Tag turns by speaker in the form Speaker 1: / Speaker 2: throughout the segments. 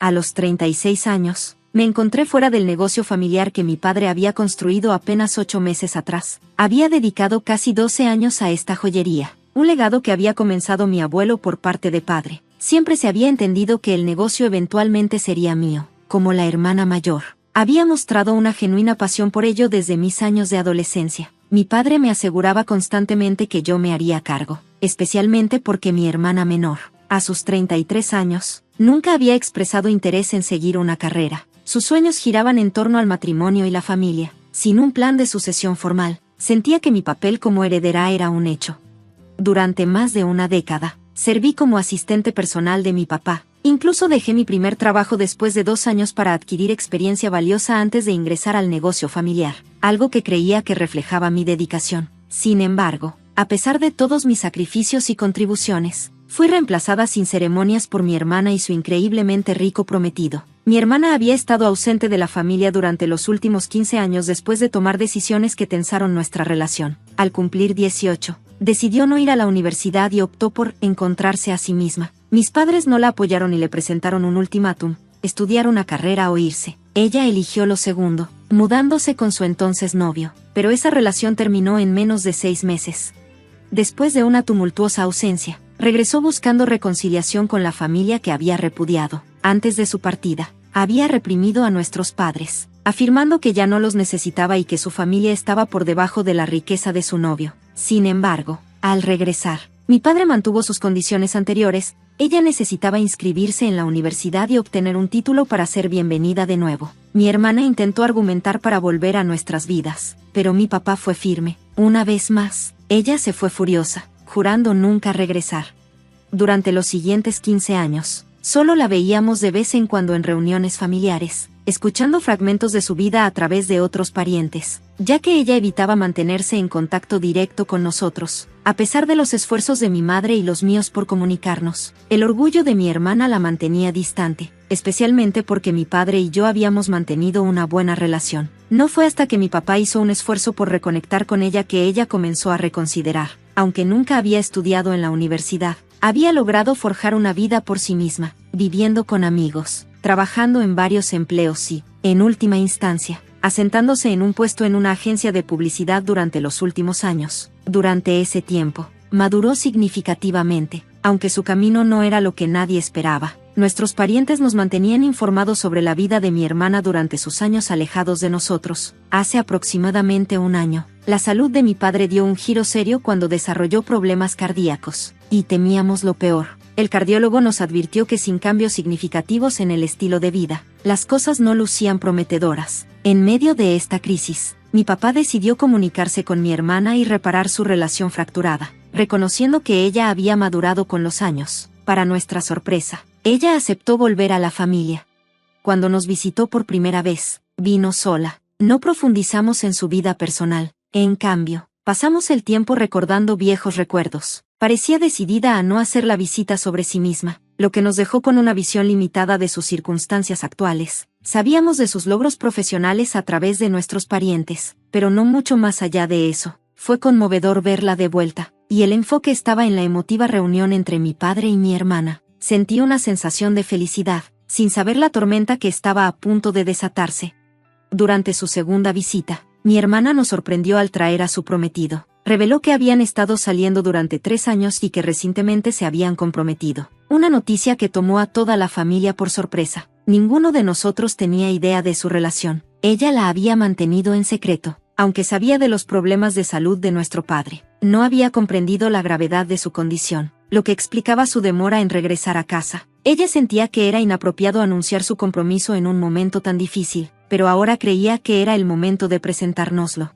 Speaker 1: A los 36 años, me encontré fuera del negocio familiar que mi padre había construido apenas 8 meses atrás. Había dedicado casi 12 años a esta joyería, un legado que había comenzado mi abuelo por parte de padre. Siempre se había entendido que el negocio eventualmente sería mío. Como la hermana mayor, había mostrado una genuina pasión por ello desde mis años de adolescencia. Mi padre me aseguraba constantemente que yo me haría cargo, especialmente porque mi hermana menor, a sus 33 años, nunca había expresado interés en seguir una carrera. Sus sueños giraban en torno al matrimonio y la familia. Sin un plan de sucesión formal, sentía que mi papel como heredera era un hecho. Durante más de una década, serví como asistente personal de mi papá. Incluso dejé mi primer trabajo después de 2 años para adquirir experiencia valiosa antes de ingresar al negocio familiar, algo que creía que reflejaba mi dedicación. Sin embargo, a pesar de todos mis sacrificios y contribuciones, fui reemplazada sin ceremonias por mi hermana y su increíblemente rico prometido. Mi hermana había estado ausente de la familia durante los últimos 15 años después de tomar decisiones que tensaron nuestra relación. Al cumplir 18, decidió no ir a la universidad y optó por encontrarse a sí misma. Mis padres no la apoyaron y le presentaron un ultimátum: estudiar una carrera o irse. Ella eligió lo segundo, mudándose con su entonces novio, pero esa relación terminó en menos de 6 meses. Después de una tumultuosa ausencia, regresó buscando reconciliación con la familia que había repudiado. Antes de su partida, había reprimido a nuestros padres, afirmando que ya no los necesitaba y que su familia estaba por debajo de la riqueza de su novio. Sin embargo, al regresar, mi padre mantuvo sus condiciones anteriores. Ella necesitaba inscribirse en la universidad y obtener un título para ser bienvenida de nuevo. Mi hermana intentó argumentar para volver a nuestras vidas, pero mi papá fue firme. Una vez más, ella se fue furiosa, jurando nunca regresar. Durante los siguientes 15 años, solo la veíamos de vez en cuando en reuniones familiares, escuchando fragmentos de su vida a través de otros parientes, ya que ella evitaba mantenerse en contacto directo con nosotros. A pesar de los esfuerzos de mi madre y los míos por comunicarnos, el orgullo de mi hermana la mantenía distante, especialmente porque mi padre y yo habíamos mantenido una buena relación. No fue hasta que mi papá hizo un esfuerzo por reconectar con ella que ella comenzó a reconsiderar. Aunque nunca había estudiado en la universidad, había logrado forjar una vida por sí misma, viviendo con amigos, trabajando en varios empleos y, en última instancia, asentándose en un puesto en una agencia de publicidad durante los últimos años. Durante ese tiempo, maduró significativamente, aunque su camino no era lo que nadie esperaba. Nuestros parientes nos mantenían informados sobre la vida de mi hermana durante sus años alejados de nosotros. Hace aproximadamente un año, la salud de mi padre dio un giro serio cuando desarrolló problemas cardíacos, y temíamos lo peor. El cardiólogo nos advirtió que sin cambios significativos en el estilo de vida, las cosas no lucían prometedoras. En medio de esta crisis, mi papá decidió comunicarse con mi hermana y reparar su relación fracturada, reconociendo que ella había madurado con los años. Para nuestra sorpresa, ella aceptó volver a la familia. Cuando nos visitó por primera vez, vino sola. No profundizamos en su vida personal. En cambio, pasamos el tiempo recordando viejos recuerdos. Parecía decidida a no hacer la visita sobre sí misma, lo que nos dejó con una visión limitada de sus circunstancias actuales. Sabíamos de sus logros profesionales a través de nuestros parientes, pero no mucho más allá de eso. Fue conmovedor verla de vuelta, y el enfoque estaba en la emotiva reunión entre mi padre y mi hermana. Sentí una sensación de felicidad, sin saber la tormenta que estaba a punto de desatarse. Durante su segunda visita, mi hermana nos sorprendió al traer a su prometido. Reveló que habían estado saliendo durante 3 años y que recientemente se habían comprometido. Una noticia que tomó a toda la familia por sorpresa. Ninguno de nosotros tenía idea de su relación. Ella la había mantenido en secreto, aunque sabía de los problemas de salud de nuestro padre. No había comprendido la gravedad de su condición, lo que explicaba su demora en regresar a casa. Ella sentía que era inapropiado anunciar su compromiso en un momento tan difícil, pero ahora creía que era el momento de presentárnoslo.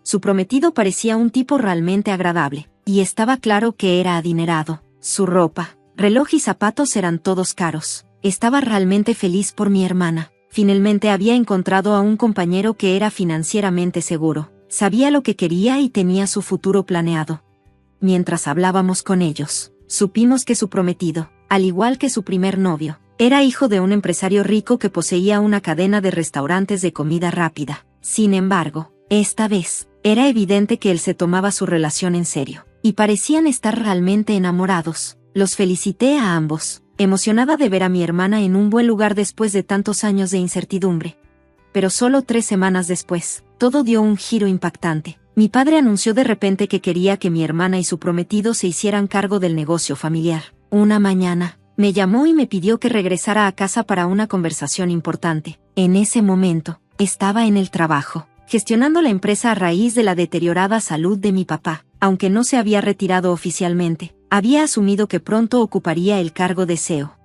Speaker 1: Su prometido parecía un tipo realmente agradable, y estaba claro que era adinerado. Su ropa, reloj y zapatos eran todos caros. Estaba realmente feliz por mi hermana. Finalmente había encontrado a un compañero que era financieramente seguro. Sabía lo que quería y tenía su futuro planeado. Mientras hablábamos con ellos, supimos que su prometido, al igual que su primer novio, era hijo de un empresario rico que poseía una cadena de restaurantes de comida rápida. Sin embargo, esta vez, era evidente que él se tomaba su relación en serio, y parecían estar realmente enamorados. Los felicité a ambos, emocionada de ver a mi hermana en un buen lugar después de tantos años de incertidumbre. Pero solo 3 semanas después, todo dio un giro impactante. Mi padre anunció de repente que quería que mi hermana y su prometido se hicieran cargo del negocio familiar. Una mañana, me llamó y me pidió que regresara a casa para una conversación importante. En ese momento, estaba en el trabajo, gestionando la empresa a raíz de la deteriorada salud de mi papá. Aunque no se había retirado oficialmente, había asumido que pronto ocuparía el cargo de CEO.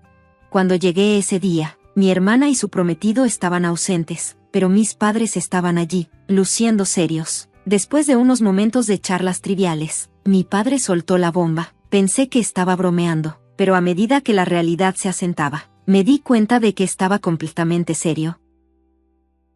Speaker 1: Cuando llegué ese día, mi hermana y su prometido estaban ausentes, pero mis padres estaban allí, luciendo serios. Después de unos momentos de charlas triviales, mi padre soltó la bomba. Pensé que estaba bromeando, pero a medida que la realidad se asentaba, me di cuenta de que estaba completamente serio.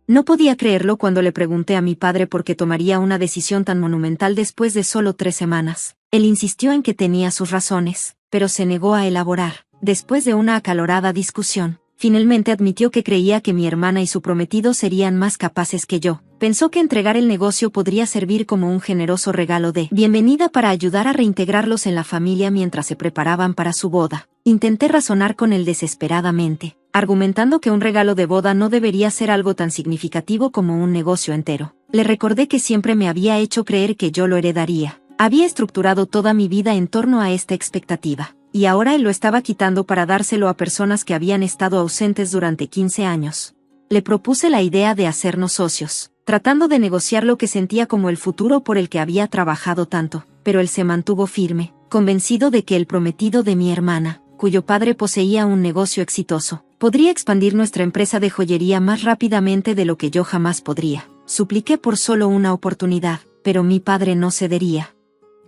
Speaker 1: No podía creerlo cuando le pregunté a mi padre por qué tomaría una decisión tan monumental después de solo 3 semanas. Él insistió en que tenía sus razones, pero se negó a elaborar. Después de una acalorada discusión, finalmente admitió que creía que mi hermana y su prometido serían más capaces que yo. Pensó que entregar el negocio podría servir como un generoso regalo de bienvenida para ayudar a reintegrarlos en la familia mientras se preparaban para su boda. Intenté razonar con él desesperadamente, argumentando que un regalo de boda no debería ser algo tan significativo como un negocio entero. Le recordé que siempre me había hecho creer que yo lo heredaría. Había estructurado toda mi vida en torno a esta expectativa, y ahora él lo estaba quitando para dárselo a personas que habían estado ausentes durante 15 años. Le propuse la idea de hacernos socios, tratando de negociar lo que sentía como el futuro por el que había trabajado tanto, pero él se mantuvo firme, convencido de que el prometido de mi hermana, cuyo padre poseía un negocio exitoso, podría expandir nuestra empresa de joyería más rápidamente de lo que yo jamás podría. Supliqué por solo una oportunidad, pero mi padre no cedería.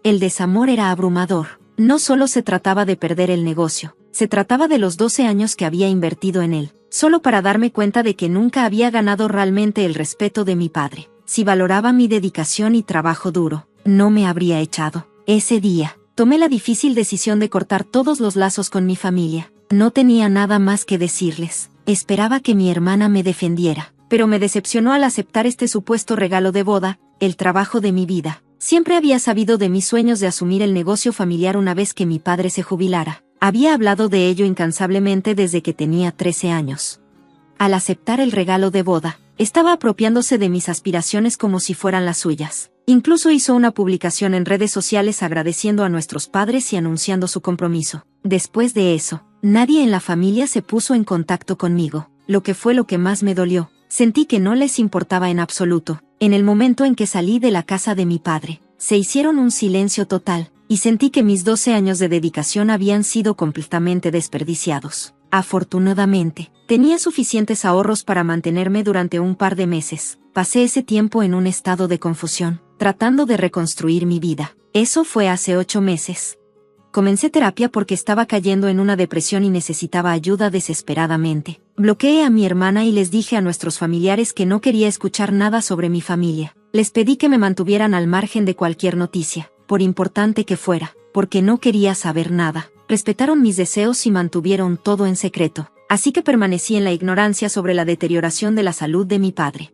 Speaker 1: El desamor era abrumador. No solo se trataba de perder el negocio, se trataba de los 12 años que había invertido en él, solo para darme cuenta de que nunca había ganado realmente el respeto de mi padre. Si valoraba mi dedicación y trabajo duro, no me habría echado. Ese día, tomé la difícil decisión de cortar todos los lazos con mi familia. No tenía nada más que decirles. Esperaba que mi hermana me defendiera, pero me decepcionó al aceptar este supuesto regalo de boda, el trabajo de mi vida. Siempre había sabido de mis sueños de asumir el negocio familiar una vez que mi padre se jubilara. Había hablado de ello incansablemente desde que tenía 13 años. Al aceptar el regalo de boda, estaba apropiándose de mis aspiraciones como si fueran las suyas. Incluso hizo una publicación en redes sociales agradeciendo a nuestros padres y anunciando su compromiso. Después de eso, nadie en la familia se puso en contacto conmigo, lo que fue lo que más me dolió. Sentí que no les importaba en absoluto. En el momento en que salí de la casa de mi padre, se hicieron un silencio total, y sentí que mis 12 años de dedicación habían sido completamente desperdiciados. Afortunadamente, tenía suficientes ahorros para mantenerme durante un par de meses. Pasé ese tiempo en un estado de confusión, tratando de reconstruir mi vida. Eso fue hace 8 meses. Comencé terapia porque estaba cayendo en una depresión y necesitaba ayuda desesperadamente. Bloqueé a mi hermana y les dije a nuestros familiares que no quería escuchar nada sobre mi familia. Les pedí que me mantuvieran al margen de cualquier noticia, por importante que fuera, porque no quería saber nada. Respetaron mis deseos y mantuvieron todo en secreto, así que permanecí en la ignorancia sobre la deterioración de la salud de mi padre.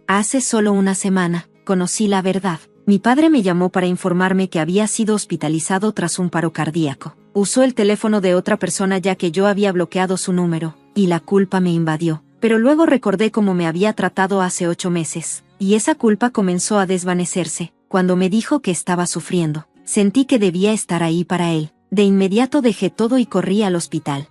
Speaker 1: Hace solo una semana, conocí la verdad. Mi padre me llamó para informarme que había sido hospitalizado tras un paro cardíaco. Usó el teléfono de otra persona ya que yo había bloqueado su número, y la culpa me invadió. Pero luego recordé cómo me había tratado hace 8 meses, y esa culpa comenzó a desvanecerse. Cuando me dijo que estaba sufriendo, sentí que debía estar ahí para él. De inmediato dejé todo y corrí al hospital.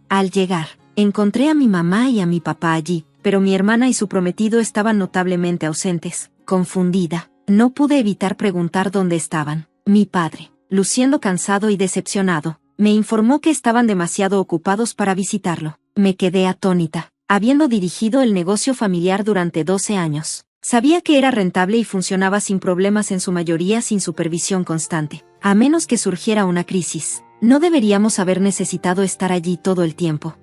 Speaker 1: Al llegar, encontré a mi mamá y a mi papá allí, pero mi hermana y su prometido estaban notablemente ausentes. Confundida, no pude evitar preguntar dónde estaban. Mi padre, luciendo cansado y decepcionado, me informó que estaban demasiado ocupados para visitarlo. Me quedé atónita. Habiendo dirigido el negocio familiar durante 12 años, sabía que era rentable y funcionaba sin problemas en su mayoría sin supervisión constante. A menos que surgiera una crisis, no deberíamos haber necesitado estar allí todo el tiempo.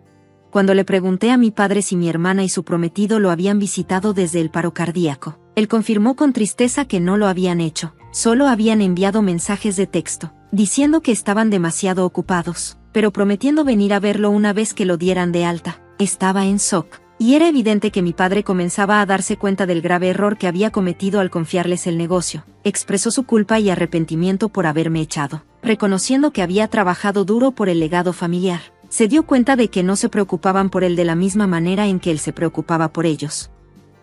Speaker 1: Cuando le pregunté a mi padre si mi hermana y su prometido lo habían visitado desde el paro cardíaco, él confirmó con tristeza que no lo habían hecho, solo habían enviado mensajes de texto, diciendo que estaban demasiado ocupados, pero prometiendo venir a verlo una vez que lo dieran de alta. Estaba en shock, y era evidente que mi padre comenzaba a darse cuenta del grave error que había cometido al confiarles el negocio. Expresó su culpa y arrepentimiento por haberme echado, reconociendo que había trabajado duro por el legado familiar. Se dio cuenta de que no se preocupaban por él de la misma manera en que él se preocupaba por ellos.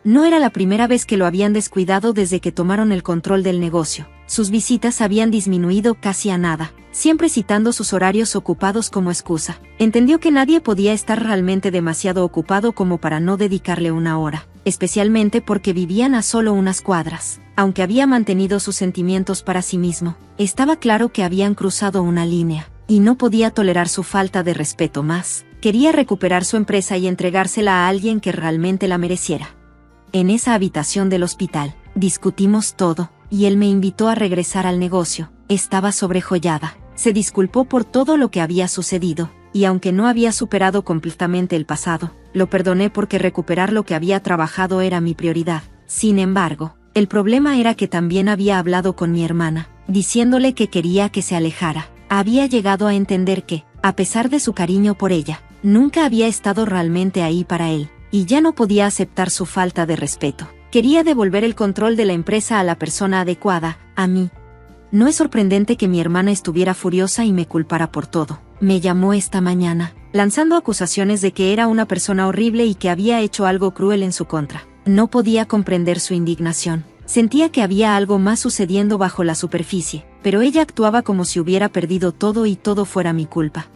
Speaker 1: No era la primera vez que lo habían descuidado desde que tomaron el control del negocio. Sus visitas habían disminuido casi a nada, siempre citando sus horarios ocupados como excusa. Entendió que nadie podía estar realmente demasiado ocupado como para no dedicarle una hora, especialmente porque vivían a solo unas cuadras. Aunque había mantenido sus sentimientos para sí mismo, estaba claro que habían cruzado una línea, y no podía tolerar su falta de respeto más. Quería recuperar su empresa y entregársela a alguien que realmente la mereciera. En esa habitación del hospital, discutimos todo, y él me invitó a regresar al negocio. Estaba sobrejoyada. Se disculpó por todo lo que había sucedido, y aunque no había superado completamente el pasado, lo perdoné porque recuperar lo que había trabajado era mi prioridad. Sin embargo, el problema era que también había hablado con mi hermana, diciéndole que quería que se alejara. Había llegado a entender que, a pesar de su cariño por ella, nunca había estado realmente ahí para él. Y ya no podía aceptar su falta de respeto. Quería devolver el control de la empresa a la persona adecuada, a mí. No es sorprendente que mi hermana estuviera furiosa y me culpara por todo. Me llamó esta mañana, lanzando acusaciones de que era una persona horrible y que había hecho algo cruel en su contra. No podía comprender su indignación. Sentía que había algo más sucediendo bajo la superficie, pero ella actuaba como si hubiera perdido todo y todo fuera mi culpa.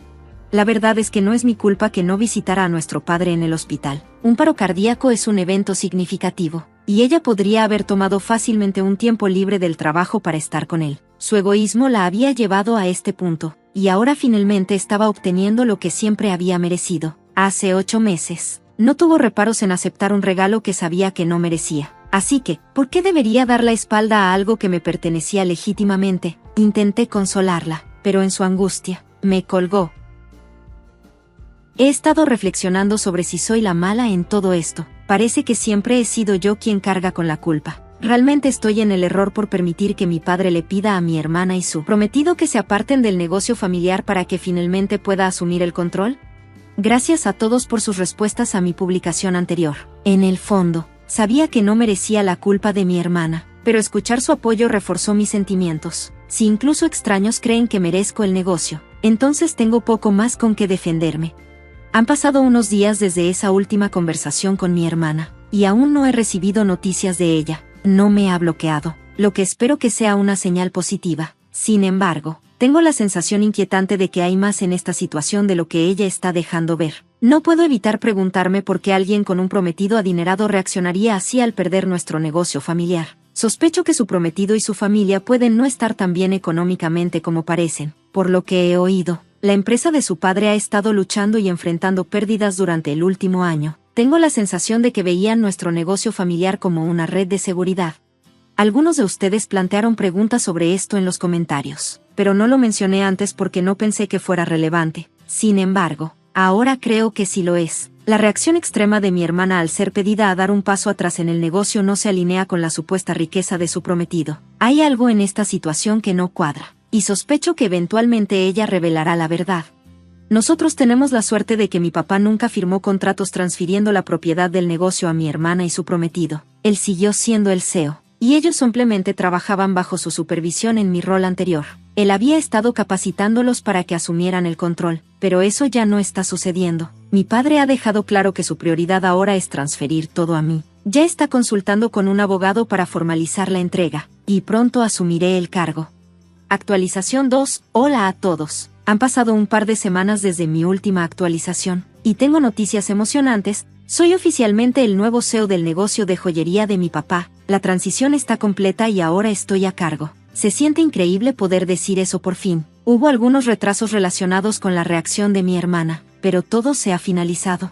Speaker 1: La verdad es que no es mi culpa que no visitara a nuestro padre en el hospital. Un paro cardíaco es un evento significativo, y ella podría haber tomado fácilmente un tiempo libre del trabajo para estar con él. Su egoísmo la había llevado a este punto, y ahora finalmente estaba obteniendo lo que siempre había merecido. Hace 8 meses, no tuvo reparos en aceptar un regalo que sabía que no merecía. Así que, ¿por qué debería dar la espalda a algo que me pertenecía legítimamente? Intenté consolarla, pero en su angustia, me colgó. He estado reflexionando sobre si soy la mala en todo esto. Parece que siempre he sido yo quien carga con la culpa. ¿Realmente estoy en el error por permitir que mi padre le pida a mi hermana y su prometido que se aparten del negocio familiar para que finalmente pueda asumir el control? Gracias a todos por sus respuestas a mi publicación anterior. En el fondo, sabía que no merecía la culpa de mi hermana, pero escuchar su apoyo reforzó mis sentimientos. Si incluso extraños creen que merezco el negocio, entonces tengo poco más con que defenderme. Han pasado unos días desde esa última conversación con mi hermana, y aún no he recibido noticias de ella. No me ha bloqueado, lo que espero que sea una señal positiva. Sin embargo, tengo la sensación inquietante de que hay más en esta situación de lo que ella está dejando ver. No puedo evitar preguntarme por qué alguien con un prometido adinerado reaccionaría así al perder nuestro negocio familiar. Sospecho que su prometido y su familia pueden no estar tan bien económicamente como parecen. Por lo que he oído, la empresa de su padre ha estado luchando y enfrentando pérdidas durante el último año. Tengo la sensación de que veían nuestro negocio familiar como una red de seguridad. Algunos de ustedes plantearon preguntas sobre esto en los comentarios, pero no lo mencioné antes porque no pensé que fuera relevante. Sin embargo, ahora creo que sí lo es. La reacción extrema de mi hermana al ser pedida a dar un paso atrás en el negocio no se alinea con la supuesta riqueza de su prometido. Hay algo en esta situación que no cuadra, y sospecho que eventualmente ella revelará la verdad. Nosotros tenemos la suerte de que mi papá nunca firmó contratos transfiriendo la propiedad del negocio a mi hermana y su prometido. Él siguió siendo el CEO, y ellos simplemente trabajaban bajo su supervisión en mi rol anterior. Él había estado capacitándolos para que asumieran el control, pero eso ya no está sucediendo. Mi padre ha dejado claro que su prioridad ahora es transferir todo a mí. Ya está consultando con un abogado para formalizar la entrega, y pronto asumiré el cargo. Actualización 2. Hola a todos. Han pasado un par de semanas desde mi última actualización, y tengo noticias emocionantes. Soy oficialmente el nuevo CEO del negocio de joyería de mi papá. La transición está completa y ahora estoy a cargo. Se siente increíble poder decir eso por fin. Hubo algunos retrasos relacionados con la reacción de mi hermana, pero todo se ha finalizado.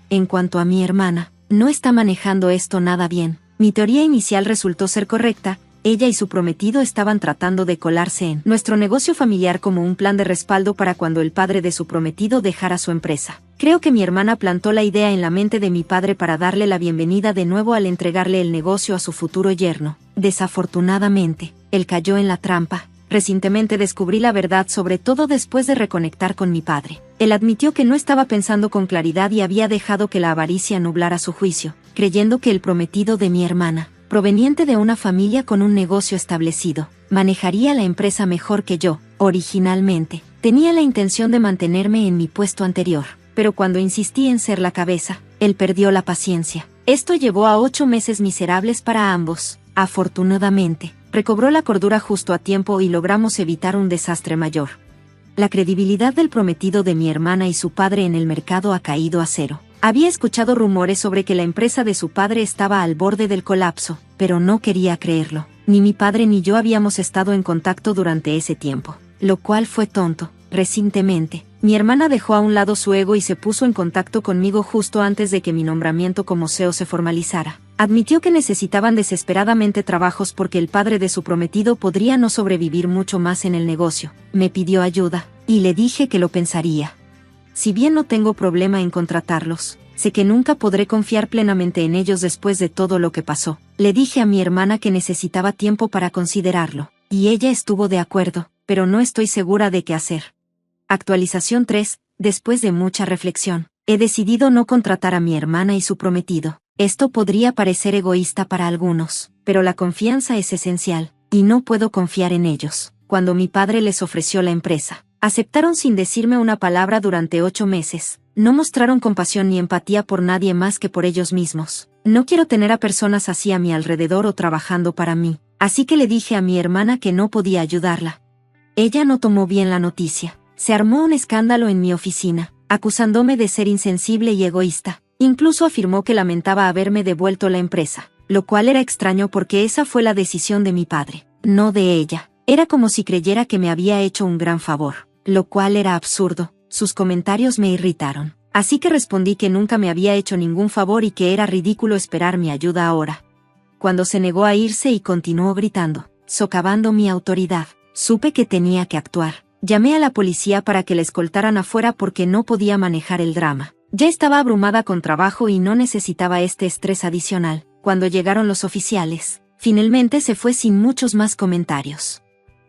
Speaker 1: En cuanto a mi hermana, no está manejando esto nada bien. Mi teoría inicial resultó ser correcta. Ella y su prometido estaban tratando de colarse en nuestro negocio familiar como un plan de respaldo para cuando el padre de su prometido dejara su empresa. Creo que mi hermana plantó la idea en la mente de mi padre para darle la bienvenida de nuevo al entregarle el negocio a su futuro yerno. Desafortunadamente, él cayó en la trampa. Recientemente descubrí la verdad, sobre todo después de reconectar con mi padre. Él admitió que no estaba pensando con claridad y había dejado que la avaricia nublara su juicio, creyendo que el prometido de mi hermana, proveniente de una familia con un negocio establecido, manejaría la empresa mejor que yo. Originalmente, Tenía la intención de mantenerme en mi puesto anterior, pero cuando insistí en ser la cabeza, él perdió la paciencia. Esto llevó a 8 meses miserables para ambos. Afortunadamente, recobró la cordura justo a tiempo y logramos evitar un desastre mayor. La credibilidad del prometido de mi hermana y su padre en el mercado ha caído a cero. Había escuchado rumores sobre que la empresa de su padre estaba al borde del colapso, pero no quería creerlo. Ni mi padre ni yo habíamos estado en contacto durante ese tiempo, lo cual fue tonto. Recientemente, mi hermana dejó a un lado su ego y se puso en contacto conmigo justo antes de que mi nombramiento como CEO se formalizara. Admitió que necesitaban desesperadamente trabajos porque el padre de su prometido podría no sobrevivir mucho más en el negocio. Me pidió ayuda, y le dije que lo pensaría. Si bien no tengo problema en contratarlos, sé que nunca podré confiar plenamente en ellos después de todo lo que pasó. Le dije a mi hermana que necesitaba tiempo para considerarlo, y ella estuvo de acuerdo, pero no estoy segura de qué hacer. Actualización 3. Después de mucha reflexión, he decidido no contratar a mi hermana y su prometido. Esto podría parecer egoísta para algunos, pero la confianza es esencial, y no puedo confiar en ellos. Cuando mi padre les ofreció la empresa, aceptaron sin decirme una palabra durante 8 meses. No mostraron compasión ni empatía por nadie más que por ellos mismos. No quiero tener a personas así a mi alrededor o trabajando para mí, así que le dije a mi hermana que no podía ayudarla. Ella no tomó bien la noticia. Se armó un escándalo en mi oficina, acusándome de ser insensible y egoísta. Incluso afirmó que lamentaba haberme devuelto la empresa, lo cual era extraño porque esa fue la decisión de mi padre, no de ella. Era como si creyera que me había hecho un gran favor, lo cual era absurdo. Sus comentarios me irritaron, así que respondí que nunca me había hecho ningún favor y que era ridículo esperar mi ayuda ahora. Cuando se negó a irse y continuó gritando, socavando mi autoridad, supe que tenía que actuar. Llamé a la policía para que la escoltaran afuera porque no podía manejar el drama. Ya estaba abrumada con trabajo y no necesitaba este estrés adicional. Cuando llegaron los oficiales, finalmente se fue sin muchos más comentarios.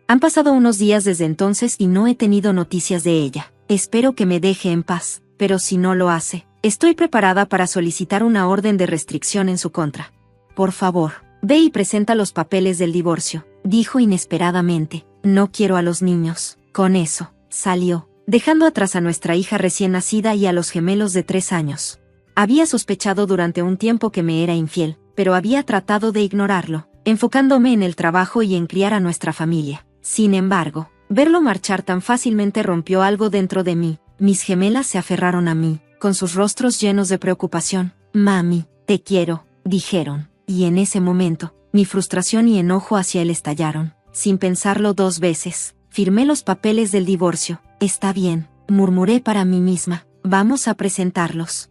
Speaker 1: Han pasado unos días desde entonces y no he tenido noticias de ella. Espero que me deje en paz, pero si no lo hace, estoy preparada para solicitar una orden de restricción en su contra. Por favor, ve y presenta los papeles del divorcio, dijo inesperadamente. No quiero a los niños. Con eso, salió, dejando atrás a nuestra hija recién nacida y a los gemelos de 3 años. Había sospechado durante un tiempo que me era infiel, pero había tratado de ignorarlo, enfocándome en el trabajo y en criar a nuestra familia. Sin embargo, verlo marchar tan fácilmente rompió algo dentro de mí. Mis gemelas se aferraron a mí, con sus rostros llenos de preocupación. Mami, te quiero, dijeron, y en ese momento, mi frustración y enojo hacia él estallaron. Sin pensarlo 2 veces, firmé los papeles del divorcio. Está bien, murmuré para mí misma, vamos a presentarlos.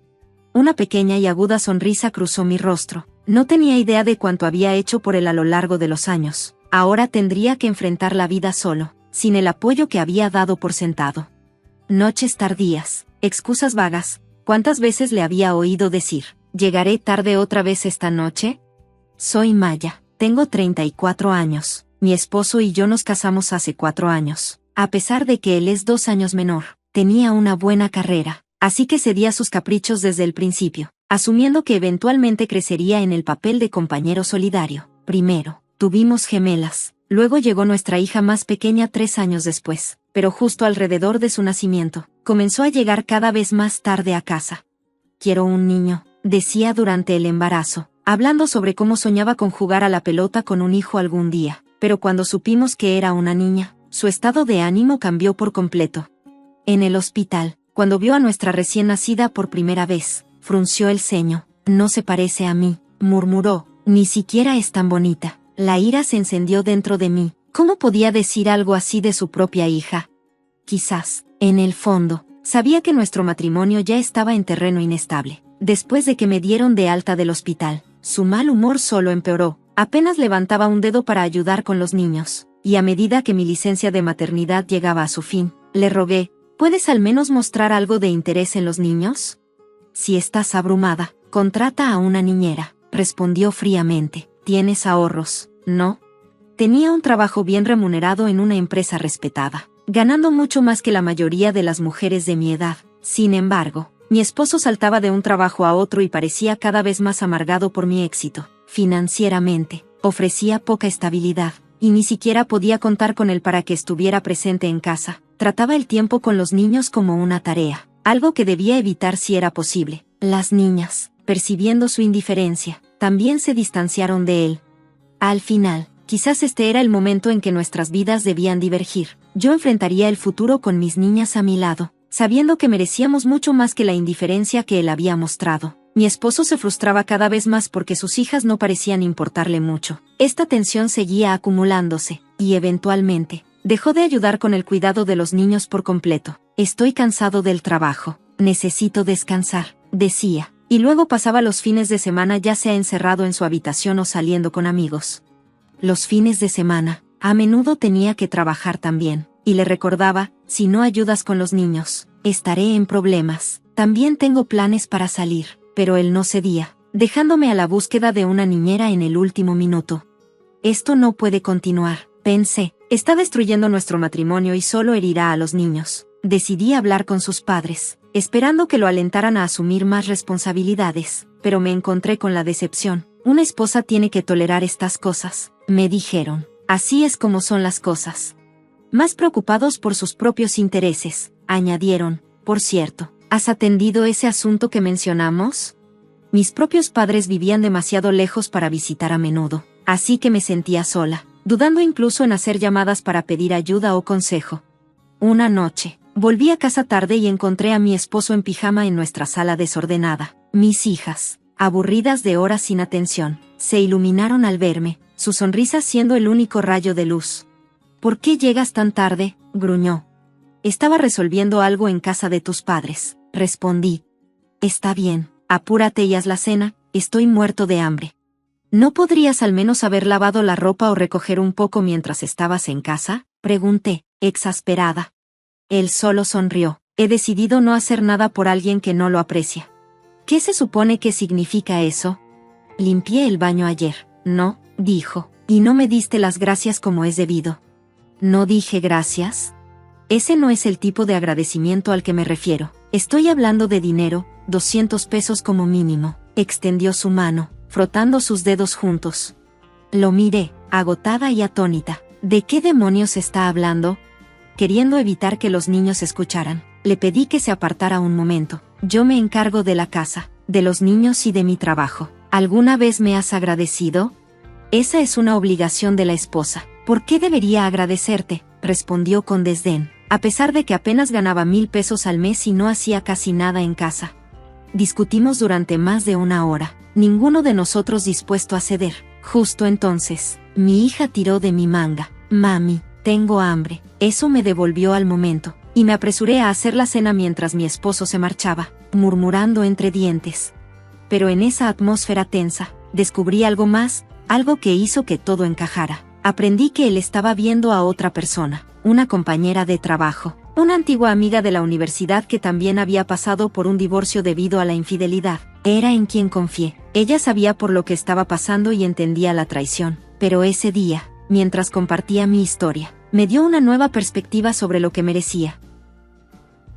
Speaker 1: Una pequeña y aguda sonrisa cruzó mi rostro. No tenía idea de cuánto había hecho por él a lo largo de los años. Ahora tendría que enfrentar la vida solo, sin el apoyo que había dado por sentado. Noches tardías, excusas vagas. ¿Cuántas veces le había oído decir, llegaré tarde otra vez esta noche? Soy Maya, tengo 34 años. Mi esposo y yo nos casamos hace 4 años. A pesar de que él es 2 años menor, tenía una buena carrera, así que cedía a sus caprichos desde el principio, asumiendo que eventualmente crecería en el papel de compañero solidario. Primero, tuvimos gemelas, luego llegó nuestra hija más pequeña 3 años después, pero justo alrededor de su nacimiento, comenzó a llegar cada vez más tarde a casa. Quiero un niño, decía durante el embarazo, hablando sobre cómo soñaba con jugar a la pelota con un hijo algún día, pero cuando supimos que era una niña, su estado de ánimo cambió por completo. En el hospital, cuando vio a nuestra recién nacida por primera vez, frunció el ceño. No se parece a mí, murmuró, ni siquiera es tan bonita. La ira se encendió dentro de mí. ¿Cómo podía decir algo así de su propia hija? Quizás, en el fondo, sabía que nuestro matrimonio ya estaba en terreno inestable. Después de que me dieron de alta del hospital, su mal humor solo empeoró. Apenas levantaba un dedo para ayudar con los niños, y a medida que mi licencia de maternidad llegaba a su fin, le rogué, ¿puedes al menos mostrar algo de interés en los niños? Si estás abrumada, contrata a una niñera, respondió fríamente. ¿Tienes ahorros, no? Tenía un trabajo bien remunerado en una empresa respetada, ganando mucho más que la mayoría de las mujeres de mi edad. Sin embargo, mi esposo saltaba de un trabajo a otro y parecía cada vez más amargado por mi éxito. Financieramente, ofrecía poca estabilidad, y ni siquiera podía contar con él para que estuviera presente en casa. Trataba el tiempo con los niños como una tarea, algo que debía evitar si era posible. Las niñas, percibiendo su indiferencia, también se distanciaron de él. Al final, quizás este era el momento en que nuestras vidas debían divergir. Yo enfrentaría el futuro con mis niñas a mi lado, sabiendo que merecíamos mucho más que la indiferencia que él había mostrado. Mi esposo se frustraba cada vez más porque sus hijas no parecían importarle mucho. Esta tensión seguía acumulándose, y eventualmente, dejó de ayudar con el cuidado de los niños por completo. Estoy cansado del trabajo, necesito descansar, decía, y luego pasaba los fines de semana ya sea encerrado en su habitación o saliendo con amigos. Los fines de semana, a menudo tenía que trabajar también, y le recordaba, si no ayudas con los niños, estaré en problemas. También tengo planes para salir, pero él no cedía, dejándome a la búsqueda de una niñera en el último minuto. Esto no puede continuar, pensé, está destruyendo nuestro matrimonio y solo herirá a los niños. Decidí hablar con sus padres, esperando que lo alentaran a asumir más responsabilidades, pero me encontré con la decepción. Una esposa tiene que tolerar estas cosas, me dijeron. Así es como son las cosas. Más preocupados por sus propios intereses, añadieron, por cierto, ¿has atendido ese asunto que mencionamos? Mis propios padres vivían demasiado lejos para visitar a menudo, así que me sentía sola, dudando incluso en hacer llamadas para pedir ayuda o consejo. Una noche, volví a casa tarde y encontré a mi esposo en pijama en nuestra sala desordenada. Mis hijas, aburridas de horas sin atención, se iluminaron al verme, su sonrisa siendo el único rayo de luz. ¿Por qué llegas tan tarde?, gruñó. Estaba resolviendo algo en casa de tus padres, respondí. Está bien, apúrate y haz la cena, estoy muerto de hambre. ¿No podrías al menos haber lavado la ropa o recoger un poco mientras estabas en casa?, pregunté, exasperada. Él solo sonrió. He decidido no hacer nada por alguien que no lo aprecia. ¿Qué se supone que significa eso? Limpié el baño ayer. No, dijo, y no me diste las gracias como es debido. ¿No dije gracias? Ese no es el tipo de agradecimiento al que me refiero. Estoy hablando de dinero, 200 pesos como mínimo. Extendió su mano, frotando sus dedos juntos. Lo miré, agotada y atónita. ¿De qué demonios está hablando? Queriendo evitar que los niños escucharan, le pedí que se apartara un momento. Yo me encargo de la casa, de los niños y de mi trabajo. ¿Alguna vez me has agradecido? Esa es una obligación de la esposa. ¿Por qué debería agradecerte?, respondió con desdén, a pesar de que apenas ganaba 1,000 pesos al mes y no hacía casi nada en casa. Discutimos durante más de una hora, ninguno de nosotros dispuesto a ceder. Justo entonces, mi hija tiró de mi manga. Mami, tengo hambre. Eso me devolvió al momento, y me apresuré a hacer la cena mientras mi esposo se marchaba, murmurando entre dientes. Pero en esa atmósfera tensa, descubrí algo más, algo que hizo que todo encajara. Aprendí que él estaba viendo a otra persona, una compañera de trabajo, una antigua amiga de la universidad que también había pasado por un divorcio debido a la infidelidad. Era en quien confié. Ella sabía por lo que estaba pasando y entendía la traición. Pero ese día, mientras compartía mi historia, me dio una nueva perspectiva sobre lo que merecía.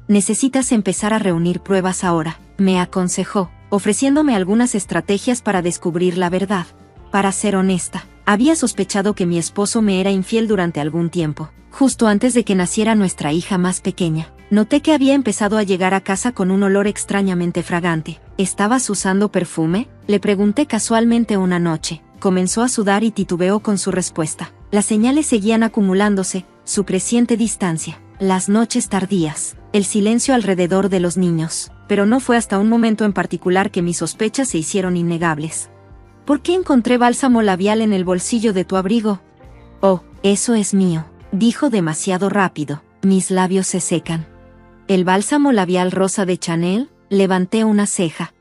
Speaker 1: Necesitas empezar a reunir pruebas ahora, me aconsejó, ofreciéndome algunas estrategias para descubrir la verdad. Para ser honesta, había sospechado que mi esposo me era infiel durante algún tiempo. Justo antes de que naciera nuestra hija más pequeña, noté que había empezado a llegar a casa con un olor extrañamente fragante. ¿Estabas usando perfume?, le pregunté casualmente una noche. Comenzó a sudar y titubeó con su respuesta. Las señales seguían acumulándose, su creciente distancia, las noches tardías, el silencio alrededor de los niños. Pero no fue hasta un momento en particular que mis sospechas se hicieron innegables. ¿Por qué encontré bálsamo labial en el bolsillo de tu abrigo? Oh, eso es mío, dijo demasiado rápido. Mis labios se secan. ¿El bálsamo labial rosa de Chanel? Levanté una ceja.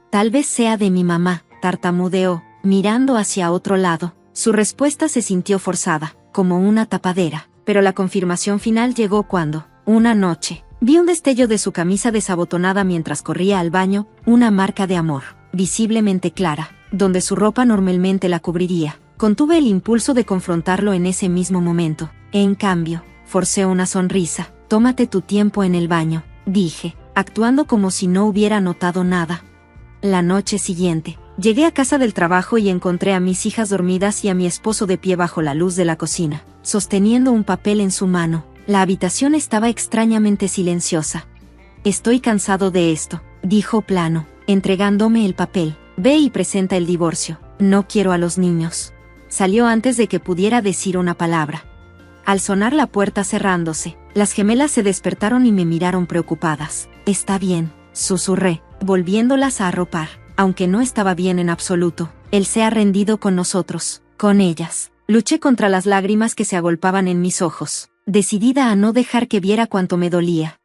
Speaker 1: Tal vez sea de mi mamá, tartamudeó, mirando hacia otro lado. Su respuesta se sintió forzada, como una tapadera, pero la confirmación final llegó cuando, una noche, vi un destello de su camisa desabotonada mientras corría al baño, una marca de amor, visiblemente clara, donde su ropa normalmente la cubriría. Contuve el impulso de confrontarlo en ese mismo momento. En cambio, forcé una sonrisa. Tómate tu tiempo en el baño, dije, actuando como si no hubiera notado nada. La noche siguiente, llegué a casa del trabajo y encontré a mis hijas dormidas y a mi esposo de pie bajo la luz de la cocina, sosteniendo un papel en su mano. La habitación estaba extrañamente silenciosa. Estoy cansado de esto, dijo plano, entregándome el papel. Ve y presenta el divorcio. No quiero a los niños. Salió antes de que pudiera decir una palabra. Al sonar la puerta cerrándose, las gemelas se despertaron y me miraron preocupadas. Está bien, susurré, volviéndolas a arropar. Aunque no estaba bien en absoluto, él se ha rendido con nosotros, con ellas. Luché contra las lágrimas que se agolpaban en mis ojos, decidida a no dejar que viera cuánto me dolía.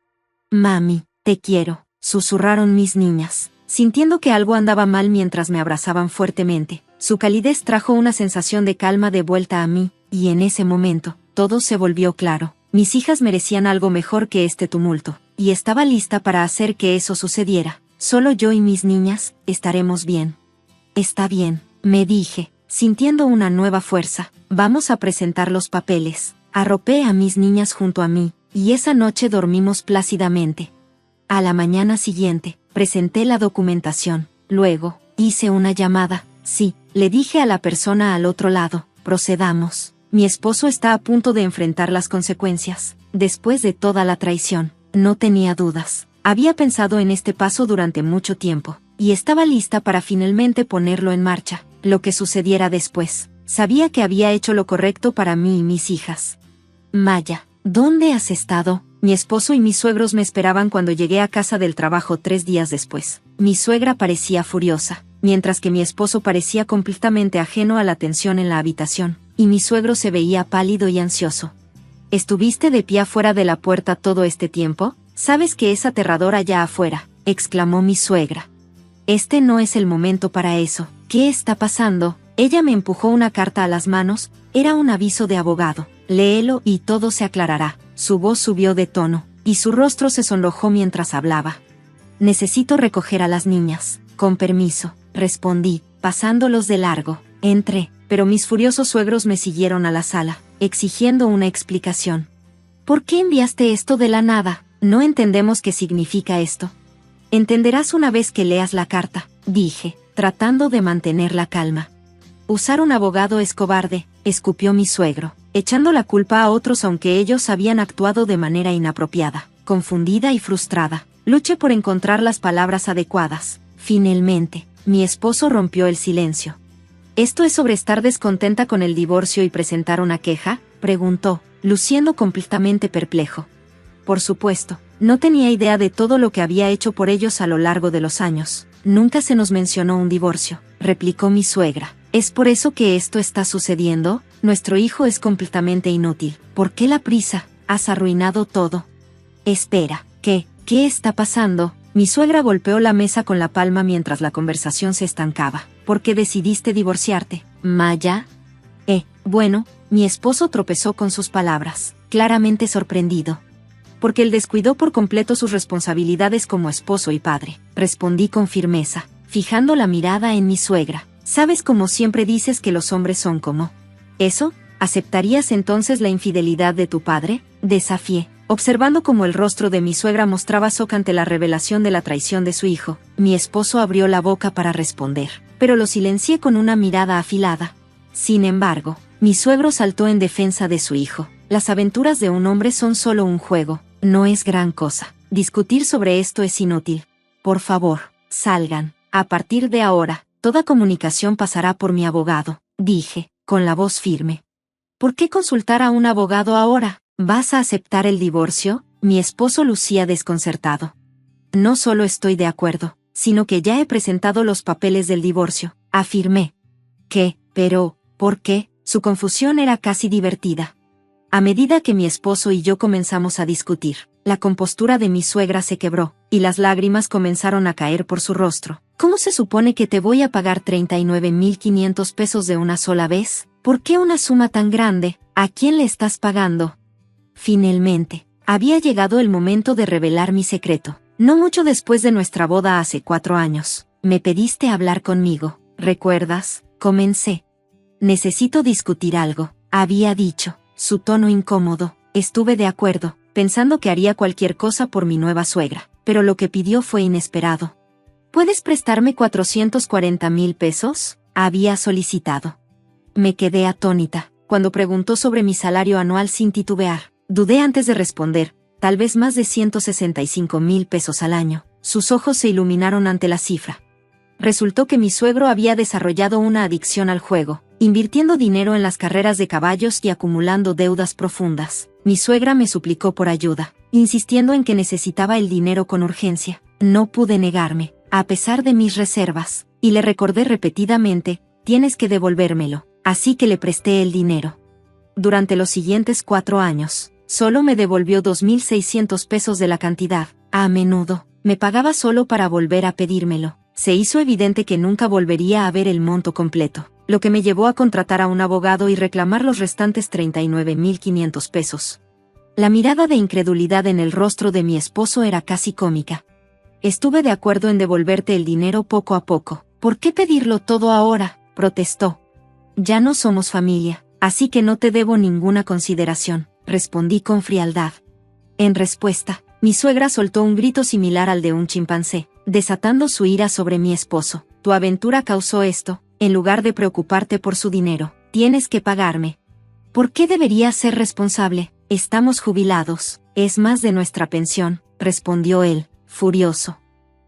Speaker 1: Mami, te quiero, susurraron mis niñas, sintiendo que algo andaba mal mientras me abrazaban fuertemente. Su calidez trajo una sensación de calma de vuelta a mí, y en ese momento, todo se volvió claro. Mis hijas merecían algo mejor que este tumulto, y estaba lista para hacer que eso sucediera. Solo yo y mis niñas, estaremos bien. Está bien, me dije, sintiendo una nueva fuerza. Vamos a presentar los papeles. Arropé a mis niñas junto a mí, y esa noche dormimos plácidamente. A la mañana siguiente, presenté la documentación. Luego, hice una llamada. Sí, le dije a la persona al otro lado, procedamos. Mi esposo está a punto de enfrentar las consecuencias. Después de toda la traición, no tenía dudas. Había pensado en este paso durante mucho tiempo, y estaba lista para finalmente ponerlo en marcha. Lo que sucediera después, sabía que había hecho lo correcto para mí y mis hijas. Maya, ¿dónde has estado? Mi esposo y mis suegros me esperaban cuando llegué a casa del trabajo 3 días después. Mi suegra parecía furiosa, mientras que mi esposo parecía completamente ajeno a la tensión en la habitación, y mi suegro se veía pálido y ansioso. ¿Estuviste de pie afuera de la puerta todo este tiempo? Sabes que es aterrador allá afuera, exclamó mi suegra. Este no es el momento para eso. ¿Qué está pasando? Ella me empujó una carta a las manos. Era un aviso de abogado. Léelo y todo se aclarará. Su voz subió de tono, y su rostro se sonrojó mientras hablaba. Necesito recoger a las niñas. Con permiso, respondí, pasándolos de largo. Entré, pero mis furiosos suegros me siguieron a la sala, exigiendo una explicación. ¿Por qué enviaste esto de la nada? No entendemos qué significa esto. Entenderás una vez que leas la carta, dije, tratando de mantener la calma. Usar un abogado es cobarde, escupió mi suegro, echando la culpa a otros aunque ellos habían actuado de manera inapropiada. Confundida y frustrada, luché por encontrar las palabras adecuadas. Finalmente, mi esposo rompió el silencio. ¿Esto es sobre estar descontenta con el divorcio y presentar una queja?, preguntó, luciendo completamente perplejo. Por supuesto, no tenía idea de todo lo que había hecho por ellos a lo largo de los años. Nunca se nos mencionó un divorcio, replicó mi suegra. ¿Es por eso que esto está sucediendo? Nuestro hijo es completamente inútil. ¿Por qué la prisa? Has arruinado todo. Espera, ¿qué está pasando? Mi suegra golpeó la mesa con la palma mientras la conversación se estancaba. ¿Por qué decidiste divorciarte, Maya? Bueno, mi esposo tropezó con sus palabras, claramente sorprendido. Porque él descuidó por completo sus responsabilidades como esposo y padre, respondí con firmeza, fijando la mirada en mi suegra. ¿Sabes cómo siempre dices que los hombres son como eso? ¿Aceptarías entonces la infidelidad de tu padre? Desafié, observando cómo el rostro de mi suegra mostraba shock ante la revelación de la traición de su hijo. Mi esposo abrió la boca para responder, pero lo silencié con una mirada afilada. Sin embargo, mi suegro saltó en defensa de su hijo. Las aventuras de un hombre son solo un juego, no es gran cosa. Discutir sobre esto es inútil. Por favor, salgan. A partir de ahora, toda comunicación pasará por mi abogado, dije, con la voz firme. ¿Por qué consultar a un abogado ahora? ¿Vas a aceptar el divorcio? Mi esposo lucía desconcertado. No solo estoy de acuerdo, sino que ya he presentado los papeles del divorcio, afirmé. ¿Qué? Pero, ¿por qué? Su confusión era casi divertida. A medida que mi esposo y yo comenzamos a discutir, la compostura de mi suegra se quebró, y las lágrimas comenzaron a caer por su rostro. ¿Cómo se supone que te voy a pagar 39,500 pesos de una sola vez? ¿Por qué una suma tan grande? ¿A quién le estás pagando? Finalmente, había llegado el momento de revelar mi secreto. No mucho después de nuestra boda hace 4 años, me pediste hablar conmigo, ¿recuerdas? Comencé. Necesito discutir algo, había dicho. Su tono incómodo. Estuve de acuerdo, pensando que haría cualquier cosa por mi nueva suegra, pero lo que pidió fue inesperado. ¿Puedes prestarme 440,000 pesos? Había solicitado. Me quedé atónita cuando preguntó sobre mi salario anual sin titubear. Dudé antes de responder, tal vez más de 165,000 pesos al año. Sus ojos se iluminaron ante la cifra. Resultó que mi suegro había desarrollado una adicción al juego, invirtiendo dinero en las carreras de caballos y acumulando deudas profundas. Mi suegra me suplicó por ayuda, insistiendo en que necesitaba el dinero con urgencia. No pude negarme, a pesar de mis reservas, y le recordé repetidamente, tienes que devolvérmelo, así que le presté el dinero. Durante los siguientes 4 años, solo me devolvió 2,600 pesos de la cantidad. A menudo, me pagaba solo para volver a pedírmelo. Se hizo evidente que nunca volvería a ver el monto completo, lo que me llevó a contratar a un abogado y reclamar los restantes 39,500 pesos. La mirada de incredulidad en el rostro de mi esposo era casi cómica. Estuve de acuerdo en devolverte el dinero poco a poco. ¿Por qué pedirlo todo ahora?, protestó. Ya no somos familia, así que no te debo ninguna consideración, respondí con frialdad. En respuesta, mi suegra soltó un grito similar al de un chimpancé, desatando su ira sobre mi esposo. Tu aventura causó esto, en lugar de preocuparte por su dinero, tienes que pagarme. ¿Por qué debería ser responsable? Estamos jubilados, es más de nuestra pensión, respondió él, furioso.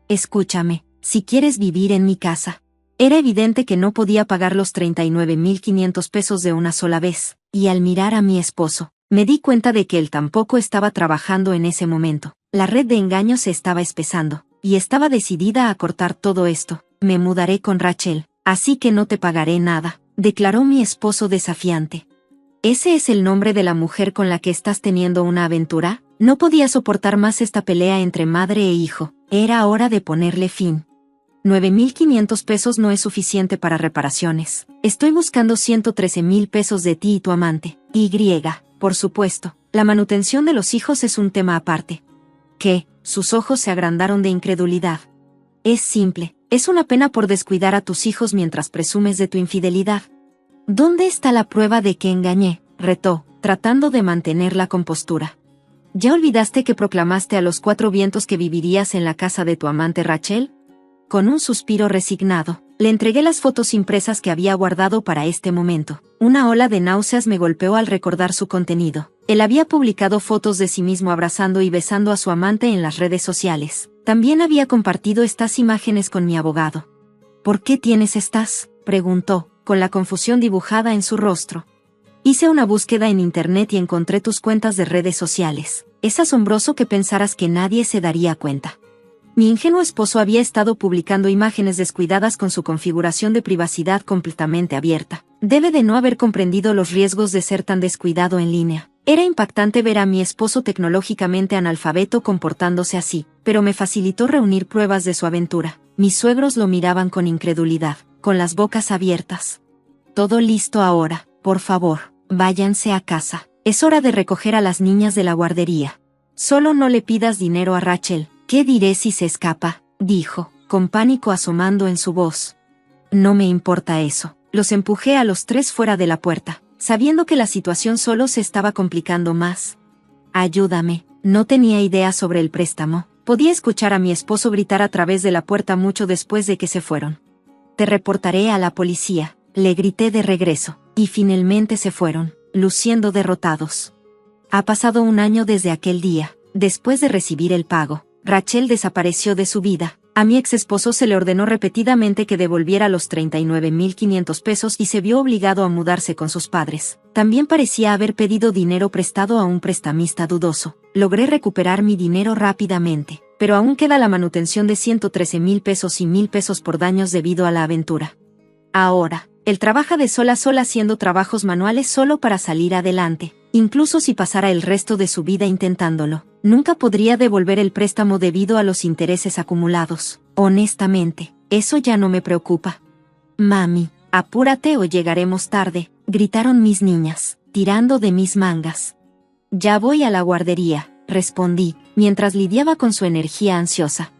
Speaker 1: Escúchame, si quieres vivir en mi casa. Era evidente que no podía pagar los 39,500 pesos de una sola vez, y al mirar a mi esposo, me di cuenta de que él tampoco estaba trabajando en ese momento. La red de engaños se estaba espesando, y estaba decidida a cortar todo esto. Me mudaré con Rachel, así que no te pagaré nada, declaró mi esposo desafiante. ¿Ese es el nombre de la mujer con la que estás teniendo una aventura? No podía soportar más esta pelea entre madre e hijo. Era hora de ponerle fin. 9,500 pesos no es suficiente para reparaciones. Estoy buscando 113,000 pesos de ti y tu amante. Por supuesto, la manutención de los hijos es un tema aparte. ¿Qué? Sus ojos se agrandaron de incredulidad. Es simple, es una pena por descuidar a tus hijos mientras presumes de tu infidelidad. ¿Dónde está la prueba de que engañé?, retó, tratando de mantener la compostura. ¿Ya olvidaste que proclamaste a los 4 vientos que vivirías en la casa de tu amante Rachel? Con un suspiro resignado, le entregué las fotos impresas que había guardado para este momento. Una ola de náuseas me golpeó al recordar su contenido. Él había publicado fotos de sí mismo abrazando y besando a su amante en las redes sociales. También había compartido estas imágenes con mi abogado. ¿Por qué tienes estas?, preguntó, con la confusión dibujada en su rostro. Hice una búsqueda en internet y encontré tus cuentas de redes sociales. Es asombroso que pensaras que nadie se daría cuenta. Mi ingenuo esposo había estado publicando imágenes descuidadas con su configuración de privacidad completamente abierta. Debe de no haber comprendido los riesgos de ser tan descuidado en línea. Era impactante ver a mi esposo tecnológicamente analfabeto comportándose así, pero me facilitó reunir pruebas de su aventura. Mis suegros lo miraban con incredulidad, con las bocas abiertas. Todo listo ahora, por favor, váyanse a casa. Es hora de recoger a las niñas de la guardería. Solo no le pidas dinero a Rachel. ¿Qué diré si se escapa?, dijo, con pánico asomando en su voz. No me importa eso. Los empujé a los 3 fuera de la puerta, sabiendo que la situación solo se estaba complicando más. Ayúdame. No tenía idea sobre el préstamo. Podía escuchar a mi esposo gritar a través de la puerta mucho después de que se fueron. Te reportaré a la policía, le grité de regreso, y finalmente se fueron, luciendo derrotados. Ha pasado 1 año desde aquel día. Después de recibir el pago, Rachel desapareció de su vida. A mi ex esposo se le ordenó repetidamente que devolviera los 39,500 pesos y se vio obligado a mudarse con sus padres. También parecía haber pedido dinero prestado a un prestamista dudoso. Logré recuperar mi dinero rápidamente, pero aún queda la manutención de 113,000 pesos y 1,000 pesos por daños debido a la aventura. Ahora, él trabaja de sol a sol haciendo trabajos manuales solo para salir adelante. Incluso si pasara el resto de su vida intentándolo, nunca podría devolver el préstamo debido a los intereses acumulados. Honestamente, eso ya no me preocupa. Mami, apúrate o llegaremos tarde, gritaron mis niñas, tirando de mis mangas. Ya voy a la guardería, respondí, mientras lidiaba con su energía ansiosa.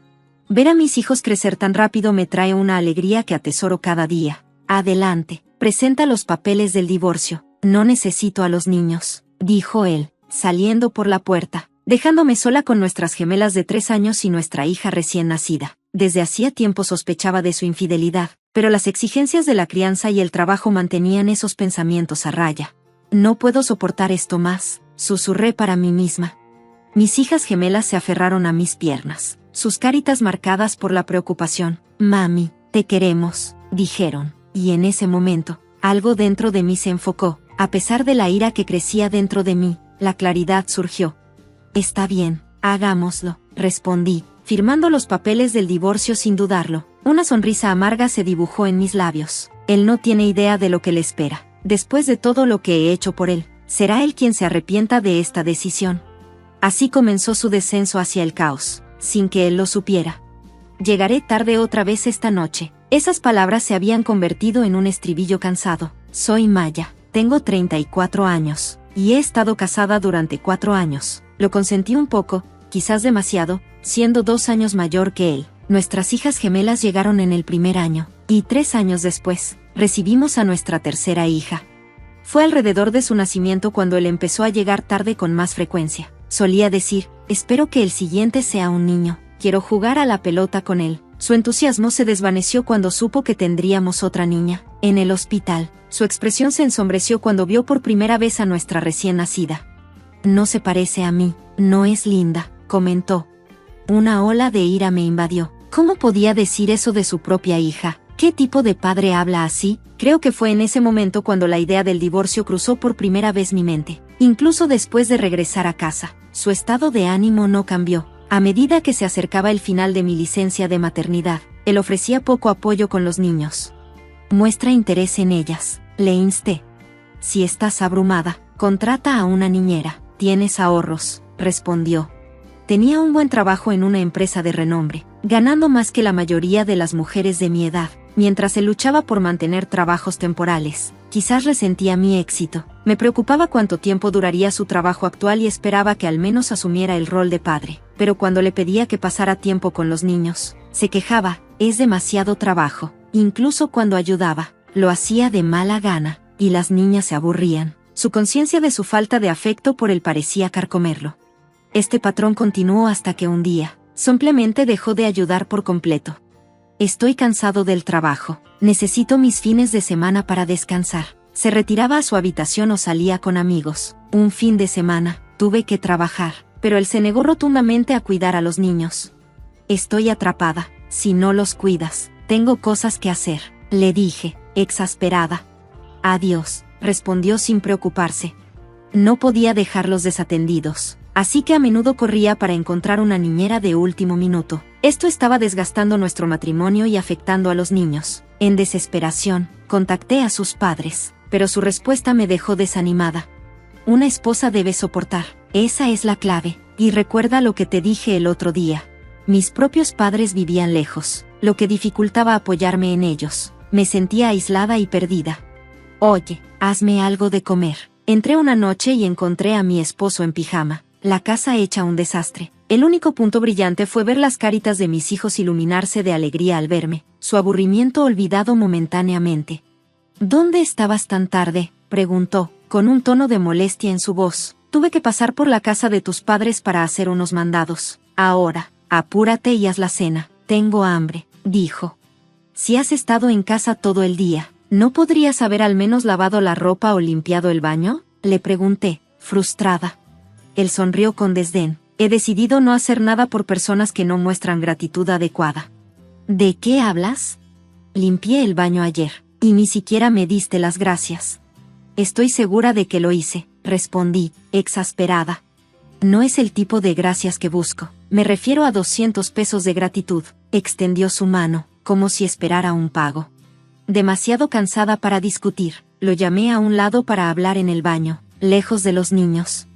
Speaker 1: Ver a mis hijos crecer tan rápido me trae una alegría que atesoro cada día. Adelante, presenta los papeles del divorcio. No necesito a los niños, dijo él, saliendo por la puerta, dejándome sola con nuestras gemelas de 3 años y nuestra hija recién nacida. Desde hacía tiempo sospechaba de su infidelidad, pero las exigencias de la crianza y el trabajo mantenían esos pensamientos a raya. No puedo soportar esto más, susurré para mí misma. Mis hijas gemelas se aferraron a mis piernas, sus caritas marcadas por la preocupación. Mami, te queremos, dijeron, y en ese momento, algo dentro de mí se enfocó. A pesar de la ira que crecía dentro de mí, la claridad surgió. Está bien, hagámoslo, respondí, firmando los papeles del divorcio sin dudarlo. Una sonrisa amarga se dibujó en mis labios. Él no tiene idea de lo que le espera. Después de todo lo que he hecho por él, será él quien se arrepienta de esta decisión. Así comenzó su descenso hacia el caos, sin que él lo supiera. Llegaré tarde otra vez esta noche. Esas palabras se habían convertido en un estribillo cansado. Soy Maya, tengo 34 años, y he estado casada durante 4 años. Lo consentí un poco, quizás demasiado, siendo 2 años mayor que él. Nuestras hijas gemelas llegaron en el primer año, y 3 años después, recibimos a nuestra tercera hija. Fue alrededor de su nacimiento cuando él empezó a llegar tarde con más frecuencia. Solía decir, espero que el siguiente sea un niño, quiero jugar a la pelota con él. Su entusiasmo se desvaneció cuando supo que tendríamos otra niña. En el hospital, su expresión se ensombreció cuando vio por primera vez a nuestra recién nacida. No se parece a mí, no es linda, comentó. Una ola de ira me invadió. ¿Cómo podía decir eso de su propia hija? ¿Qué tipo de padre habla así? Creo que fue en ese momento cuando la idea del divorcio cruzó por primera vez mi mente. Incluso después de regresar a casa, su estado de ánimo no cambió. A medida que se acercaba el final de mi licencia de maternidad, él ofrecía poco apoyo con los niños. Muestra interés en ellas, le insté. Si estás abrumada, contrata a una niñera. Tienes ahorros, respondió. Tenía un buen trabajo en una empresa de renombre, ganando más que la mayoría de las mujeres de mi edad. Mientras él luchaba por mantener trabajos temporales, quizás resentía mi éxito. Me preocupaba cuánto tiempo duraría su trabajo actual y esperaba que al menos asumiera el rol de padre. Pero cuando le pedía que pasara tiempo con los niños, se quejaba, es demasiado trabajo. Incluso cuando ayudaba, lo hacía de mala gana, y las niñas se aburrían. Su conciencia de su falta de afecto por él parecía carcomerlo. Este patrón continuó hasta que un día, simplemente dejó de ayudar por completo. Estoy cansado del trabajo, necesito mis fines de semana para descansar. Se retiraba a su habitación o salía con amigos. Un fin de semana, tuve que trabajar, pero él se negó rotundamente a cuidar a los niños. Estoy atrapada, si no los cuidas, tengo cosas que hacer, le dije, exasperada. Adiós, respondió sin preocuparse. No podía dejarlos desatendidos, así que a menudo corría para encontrar una niñera de último minuto. Esto estaba desgastando nuestro matrimonio y afectando a los niños. En desesperación, contacté a sus padres, pero su respuesta me dejó desanimada. Una esposa debe soportar, esa es la clave, y recuerda lo que te dije el otro día. Mis propios padres vivían lejos, lo que dificultaba apoyarme en ellos. Me sentía aislada y perdida. Oye, hazme algo de comer. Entré una noche y encontré a mi esposo en pijama, la casa hecha un desastre. El único punto brillante fue ver las caritas de mis hijos iluminarse de alegría al verme, su aburrimiento olvidado momentáneamente. ¿Dónde estabas tan tarde?, preguntó, con un tono de molestia en su voz. Tuve que pasar por la casa de tus padres para hacer unos mandados. Ahora, apúrate y haz la cena. Tengo hambre, dijo. Si has estado en casa todo el día, ¿no podrías haber al menos lavado la ropa o limpiado el baño?, le pregunté, frustrada. Él sonrió con desdén. He decidido no hacer nada por personas que no muestran gratitud adecuada. ¿De qué hablas? Limpié el baño ayer, y ni siquiera me diste las gracias. Estoy segura de que lo hice, respondí, exasperada. No es el tipo de gracias que busco. Me refiero a 200 pesos de gratitud. Extendió su mano, como si esperara un pago. Demasiado cansada para discutir, lo llamé a un lado para hablar en el baño, lejos de los niños.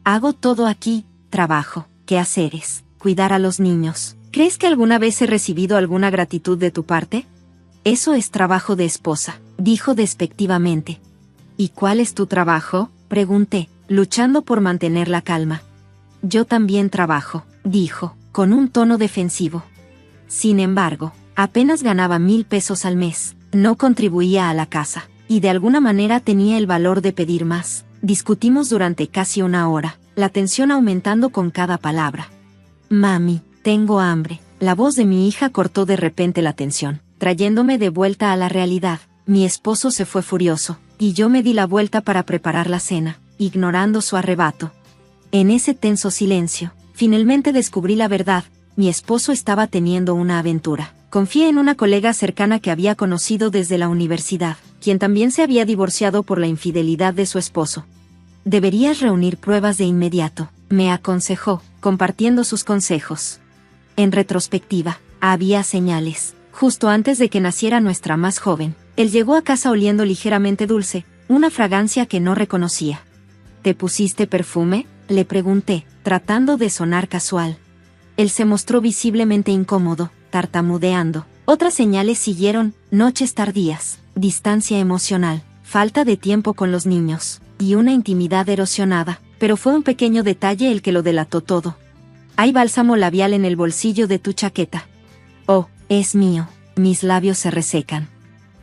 Speaker 1: Hago todo aquí. Trabajo, quehaceres, cuidar a los niños. ¿Crees que alguna vez he recibido alguna gratitud de tu parte? Eso es trabajo de esposa, dijo despectivamente. ¿Y cuál es tu trabajo?, pregunté, luchando por mantener la calma. Yo también trabajo, dijo, con un tono defensivo. Sin embargo, apenas ganaba 1,000 pesos al mes, no contribuía a la casa, y de alguna manera tenía el valor de pedir más. Discutimos durante casi una hora, la tensión aumentando con cada palabra. Mami, tengo hambre. La voz de mi hija cortó de repente la tensión, trayéndome de vuelta a la realidad. Mi esposo se fue furioso, y yo me di la vuelta para preparar la cena. ignorando su arrebato. En ese tenso silencio, finalmente descubrí la verdad: mi esposo estaba teniendo una aventura. Confié en una colega cercana que había conocido desde la universidad, quien también se había divorciado por la infidelidad de su esposo. Deberías reunir pruebas de inmediato, me aconsejó, compartiendo sus consejos. En retrospectiva, había señales. Justo antes de que naciera nuestra más joven, él llegó a casa oliendo ligeramente dulce, una fragancia que no reconocía. ¿Te pusiste perfume?, le pregunté, tratando de sonar casual. Él se mostró visiblemente incómodo, tartamudeando. Otras señales siguieron: noches tardías, distancia emocional, falta de tiempo con los niños, y una intimidad erosionada, pero fue un pequeño detalle el que lo delató todo. Hay bálsamo labial en el bolsillo de tu chaqueta. Oh, es mío. Mis labios se resecan.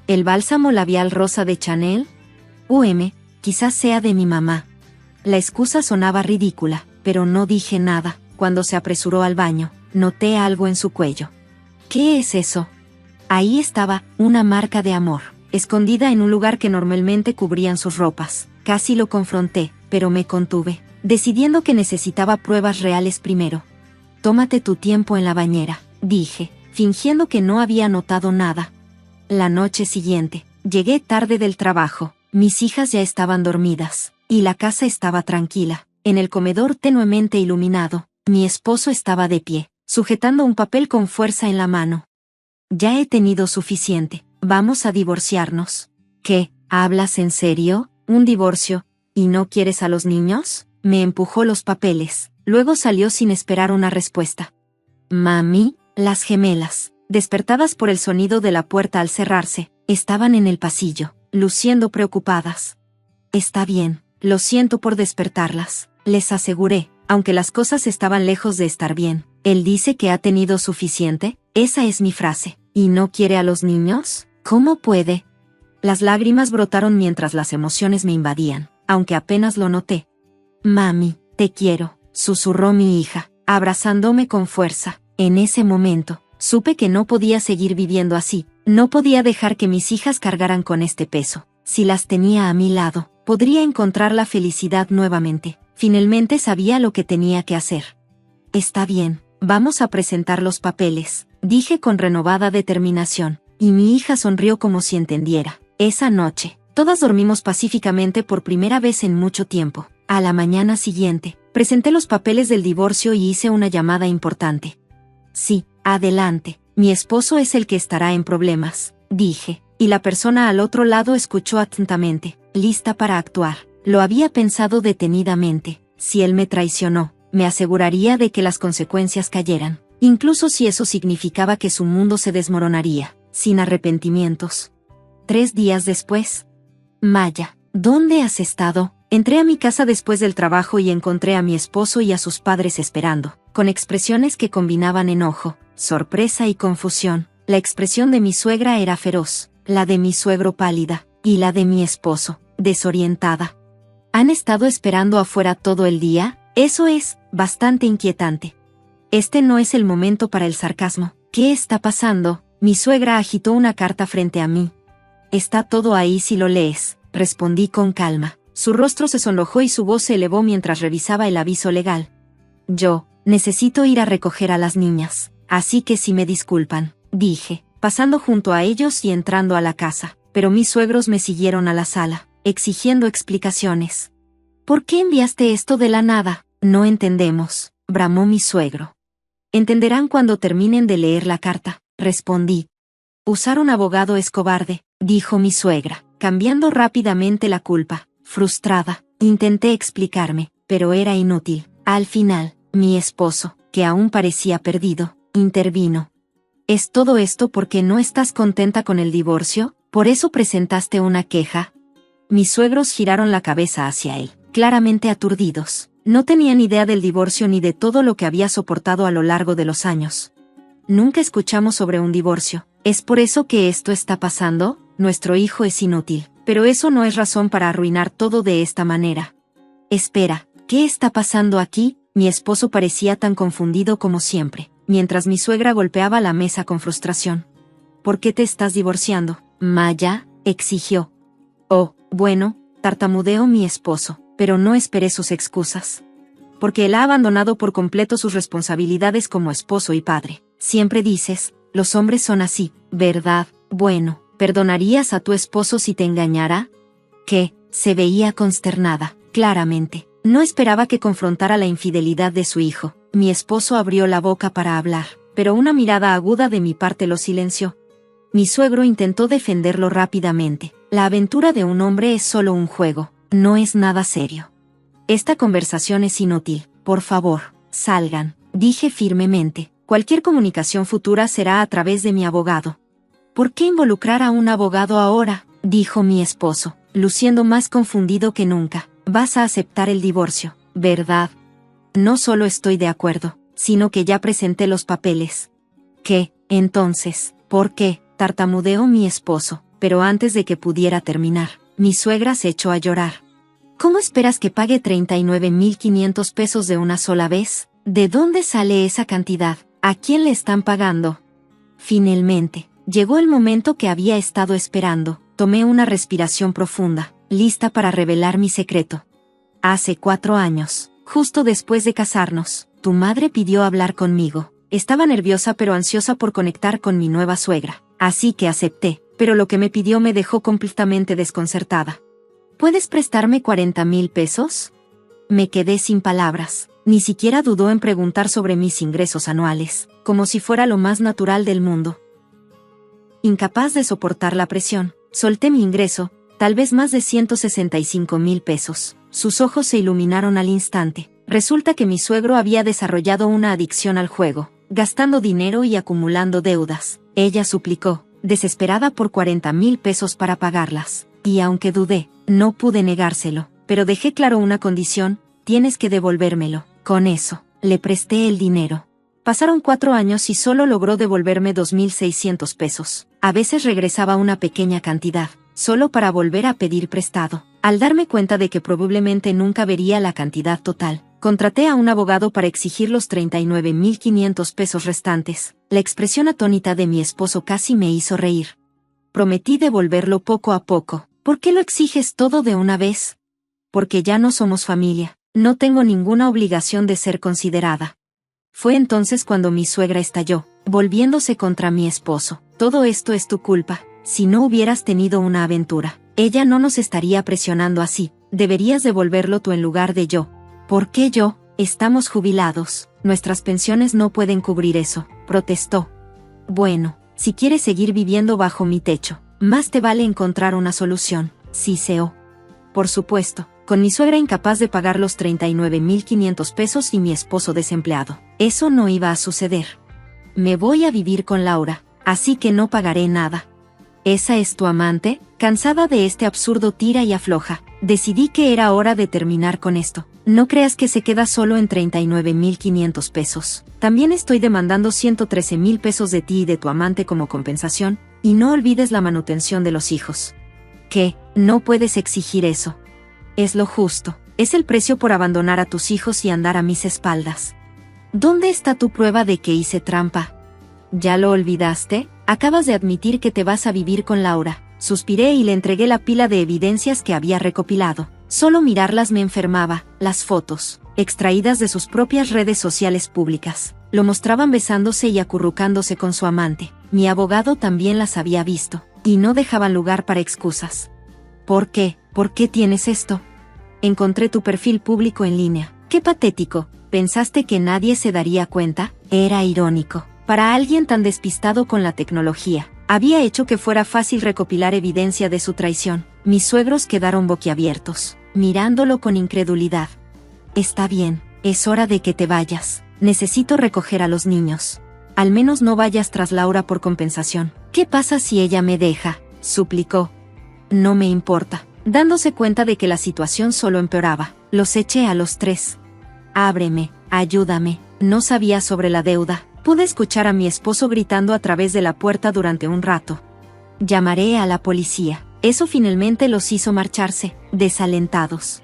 Speaker 1: ¿El bálsamo labial rosa de Chanel? Quizás sea de mi mamá. La excusa sonaba ridícula, pero no dije nada. Cuando se apresuró al baño, noté algo en su cuello. ¿Qué es eso? Ahí estaba, una marca de amor, escondida en un lugar que normalmente cubrían sus ropas. Casi lo confronté, pero me contuve, decidiendo que necesitaba pruebas reales primero. Tómate tu tiempo en la bañera, dije, fingiendo que no había notado nada. La noche siguiente, llegué tarde del trabajo, mis hijas ya estaban dormidas, y la casa estaba tranquila. En el comedor tenuemente iluminado, mi esposo estaba de pie, sujetando un papel con fuerza en la mano. Ya he tenido suficiente, vamos a divorciarnos. ¿Qué? ¿Hablas en serio? ¿Un divorcio? ¿Y no quieres a los niños? Me empujó los papeles, luego salió sin esperar una respuesta. Mami, las gemelas, despertadas por el sonido de la puerta al cerrarse, estaban en el pasillo, luciendo preocupadas. Está bien, lo siento por despertarlas, les aseguré, aunque las cosas estaban lejos de estar bien. Él dice que ha tenido suficiente, esa es mi frase. ¿Y no quiere a los niños? ¿Cómo puede? Las lágrimas brotaron mientras las emociones me invadían, aunque apenas lo noté. Mami, te quiero, susurró mi hija, abrazándome con fuerza. En ese momento, supe que no podía seguir viviendo así, no podía dejar que mis hijas cargaran con este peso. Si las tenía a mi lado, podría encontrar la felicidad nuevamente. Finalmente sabía lo que tenía que hacer. Está bien, vamos a presentar los papeles, dije con renovada determinación, y mi hija sonrió como si entendiera. Esa noche, todas dormimos pacíficamente por primera vez en mucho tiempo. A la mañana siguiente, presenté los papeles del divorcio y hice una llamada importante. Sí, adelante, mi esposo es el que estará en problemas, dije, y la persona al otro lado escuchó atentamente, lista para actuar. Lo había pensado detenidamente. Si él me traicionó, me aseguraría de que las consecuencias cayeran, incluso si eso significaba que su mundo se desmoronaría, sin arrepentimientos. 3 días después. Maya, ¿dónde has estado? Entré a mi casa después del trabajo y encontré a mi esposo y a sus padres esperando, con expresiones que combinaban enojo, sorpresa y confusión. La expresión de mi suegra era feroz, la de mi suegro pálida, y la de mi esposo, desorientada. ¿Han estado esperando afuera todo el día? Eso es bastante inquietante. Este no es el momento para el sarcasmo. ¿Qué está pasando? Mi suegra agitó una carta frente a mí. Está todo ahí si lo lees, respondí con calma. Su rostro se sonrojó y su voz se elevó mientras revisaba el aviso legal. Yo necesito ir a recoger a las niñas, así que si me disculpan, dije, pasando junto a ellos y entrando a la casa, pero mis suegros me siguieron a la sala, exigiendo explicaciones. ¿Por qué enviaste esto de la nada? No entendemos, bramó mi suegro. Entenderán cuando terminen de leer la carta, respondí. Usar un abogado es cobarde, dijo mi suegra, cambiando rápidamente la culpa. Frustrada, intenté explicarme, pero era inútil. Al final, mi esposo, que aún parecía perdido, intervino. ¿Es todo esto porque no estás contenta con el divorcio? ¿Por eso presentaste una queja? Mis suegros giraron la cabeza hacia él, claramente aturdidos. No tenían idea del divorcio ni de todo lo que había soportado a lo largo de los años. Nunca escuchamos sobre un divorcio. ¿Es por eso que esto está pasando? Nuestro hijo es inútil, pero eso no es razón para arruinar todo de esta manera. Espera, ¿qué está pasando aquí? Mi esposo parecía tan confundido como siempre, mientras mi suegra golpeaba la mesa con frustración. ¿Por qué te estás divorciando, Maya?, exigió. Oh, bueno, tartamudeó mi esposo, pero no esperé sus excusas. Porque él ha abandonado por completo sus responsabilidades como esposo y padre. Siempre dices, los hombres son así, ¿verdad? Bueno, ¿perdonarías a tu esposo si te engañara? ¿Qué? Se veía consternada, claramente. No esperaba que confrontara la infidelidad de su hijo. Mi esposo abrió la boca para hablar, pero una mirada aguda de mi parte lo silenció. Mi suegro intentó defenderlo rápidamente. La aventura de un hombre es solo un juego, no es nada serio. Esta conversación es inútil, por favor, salgan, dije firmemente. Cualquier comunicación futura será a través de mi abogado. ¿Por qué involucrar a un abogado ahora?, dijo mi esposo, luciendo más confundido que nunca. Vas a aceptar el divorcio, ¿verdad? No solo estoy de acuerdo, sino que ya presenté los papeles. ¿Qué? Entonces, ¿por qué?, tartamudeó mi esposo, pero antes de que pudiera terminar, mi suegra se echó a llorar. ¿Cómo esperas que pague 39.500 pesos de una sola vez? ¿De dónde sale esa cantidad? ¿A quién le están pagando? Finalmente, llegó el momento que había estado esperando. Tomé una respiración profunda, lista para revelar mi secreto. Hace 4 años, justo después de casarnos, tu madre pidió hablar conmigo. Estaba nerviosa pero ansiosa por conectar con mi nueva suegra. Así que acepté, pero lo que me pidió me dejó completamente desconcertada. ¿Puedes prestarme 40,000 pesos? Me quedé sin palabras. Ni siquiera dudó en preguntar sobre mis ingresos anuales, como si fuera lo más natural del mundo. Incapaz de soportar la presión, solté mi ingreso, tal vez más de 165,000 pesos. Sus ojos se iluminaron al instante. Resulta que mi suegro había desarrollado una adicción al juego, gastando dinero y acumulando deudas. Ella suplicó, desesperada por 40,000 pesos para pagarlas. Y aunque dudé, no pude negárselo, pero dejé claro una condición: tienes que devolvérmelo. Con eso, le presté el dinero. Pasaron 4 años y solo logró devolverme 2,600 pesos. A veces regresaba una pequeña cantidad, solo para volver a pedir prestado. Al darme cuenta de que probablemente nunca vería la cantidad total, contraté a un abogado para exigir los 39,500 pesos restantes. La expresión atónita de mi esposo casi me hizo reír. Prometí devolverlo poco a poco. ¿Por qué lo exiges todo de una vez? Porque ya no somos familia. No tengo ninguna obligación de ser considerada. Fue entonces cuando mi suegra estalló, volviéndose contra mi esposo. Todo esto es tu culpa. Si no hubieras tenido una aventura, ella no nos estaría presionando así. Deberías devolverlo tú en lugar de yo. ¿Por qué yo? Estamos jubilados. Nuestras pensiones no pueden cubrir eso, protestó. Bueno, si quieres seguir viviendo bajo mi techo, más te vale encontrar una solución, siseó. Por supuesto, con mi suegra incapaz de pagar los 39,500 pesos y mi esposo desempleado. Eso no iba a suceder. Me voy a vivir con Laura, así que no pagaré nada. ¿Esa es tu amante? Cansada de este absurdo tira y afloja, decidí que era hora de terminar con esto. No creas que se queda solo en 39,500 pesos. También estoy demandando 113,000 pesos de ti y de tu amante como compensación, y no olvides la manutención de los hijos. ¿Qué? No puedes exigir eso. Es lo justo. Es el precio por abandonar a tus hijos y andar a mis espaldas. ¿Dónde está tu prueba de que hice trampa? ¿Ya lo olvidaste? Acabas de admitir que te vas a vivir con Laura. Suspiré y le entregué la pila de evidencias que había recopilado. Solo mirarlas me enfermaba. Las fotos, extraídas de sus propias redes sociales públicas, lo mostraban besándose y acurrucándose con su amante. Mi abogado también las había visto, y no dejaban lugar para excusas. ¿Por qué? ¿Por qué tienes esto? Encontré tu perfil público en línea. ¡Qué patético! ¿Pensaste que nadie se daría cuenta? Era irónico. Para alguien tan despistado con la tecnología, había hecho que fuera fácil recopilar evidencia de su traición. Mis suegros quedaron boquiabiertos, mirándolo con incredulidad. Está bien, es hora de que te vayas. Necesito recoger a los niños. Al menos no vayas tras Laura por compensación. ¿Qué pasa si ella me deja?, suplicó. No me importa. Dándose cuenta de que la situación solo empeoraba, los eché a los 3. Ábreme, ayúdame. No sabía sobre la deuda. Pude escuchar a mi esposo gritando a través de la puerta durante un rato. Llamaré a la policía. Eso finalmente los hizo marcharse, desalentados.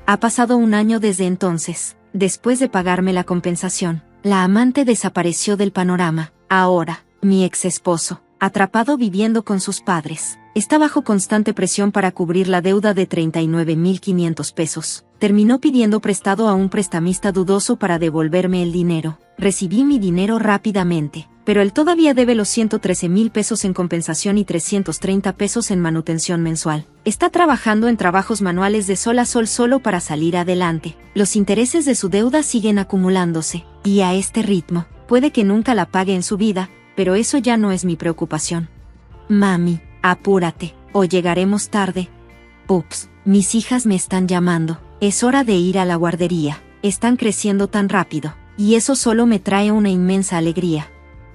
Speaker 1: Ha pasado 1 año desde entonces. Después de pagarme la compensación, la amante desapareció del panorama. Ahora, mi ex esposo, atrapado viviendo con sus padres, Está bajo constante presión para cubrir la deuda de 39.500 pesos. Terminó pidiendo prestado a un prestamista dudoso para devolverme el dinero. Recibí mi dinero rápidamente, pero él todavía debe los 113,000 pesos en compensación y 330 pesos en manutención mensual. Está trabajando en trabajos manuales de sol a sol solo para salir adelante. Los intereses de su deuda siguen acumulándose, y a este ritmo, puede que nunca la pague en su vida, pero eso ya no es mi preocupación. Mami, apúrate, o llegaremos tarde. Ups, mis hijas me están llamando. Es hora de ir a la guardería. Están creciendo tan rápido, y eso solo me trae una inmensa alegría.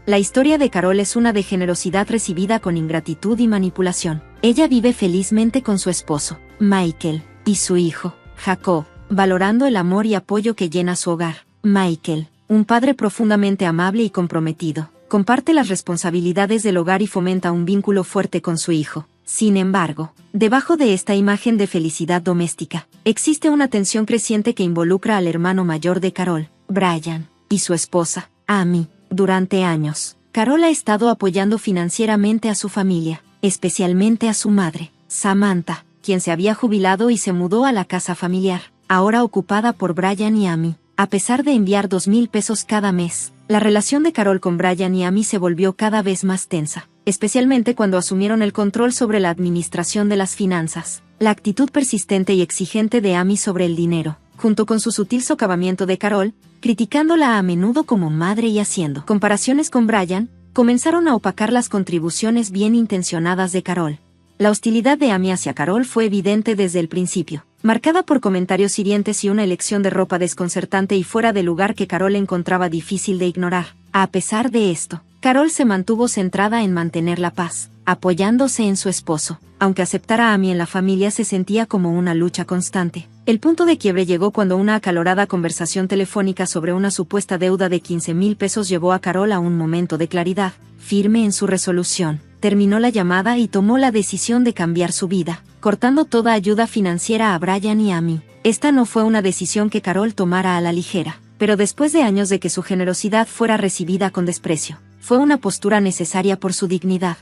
Speaker 1: La historia de Carol es una de generosidad recibida con ingratitud y manipulación. Ella vive felizmente con su esposo, Michael, y su hijo, Jacob, valorando el amor y apoyo que llena su hogar. Michael, un padre profundamente amable y comprometido, comparte las responsabilidades del hogar y fomenta un vínculo fuerte con su hijo. Sin embargo, debajo de esta imagen de felicidad doméstica, existe una tensión creciente que involucra al hermano mayor de Carol, Brian, y su esposa, Amy. Durante años, Carol ha estado apoyando financieramente a su familia, especialmente a su madre, Samantha, quien se había jubilado y se mudó a la casa familiar, ahora ocupada por Brian y Amy. A pesar de enviar 2,000 pesos cada mes, la relación de Carol con Brian y Amy se volvió cada vez más tensa, especialmente cuando asumieron el control sobre la administración de las finanzas. La actitud persistente y exigente de Amy sobre el dinero, junto con su sutil socavamiento de Carol, criticándola a menudo como madre y haciendo comparaciones con Brian, comenzaron a opacar las contribuciones bien intencionadas de Carol. La hostilidad de Amy hacia Carol fue evidente desde el principio, marcada por comentarios hirientes y una elección de ropa desconcertante y fuera de lugar que Carol encontraba difícil de ignorar. A pesar de esto, Carol se mantuvo centrada en mantener la paz, apoyándose en su esposo. Aunque aceptar a Amy en la familia se sentía como una lucha constante. El punto de quiebre llegó cuando una acalorada conversación telefónica sobre una supuesta deuda de 15,000 pesos llevó a Carol a un momento de claridad, firme en su resolución. Terminó la llamada y tomó la decisión de cambiar su vida, cortando toda ayuda financiera a Brian y Amy. Esta no fue una decisión que Carol tomara a la ligera, pero después de años de que su generosidad fuera recibida con desprecio, fue una postura necesaria por su dignidad.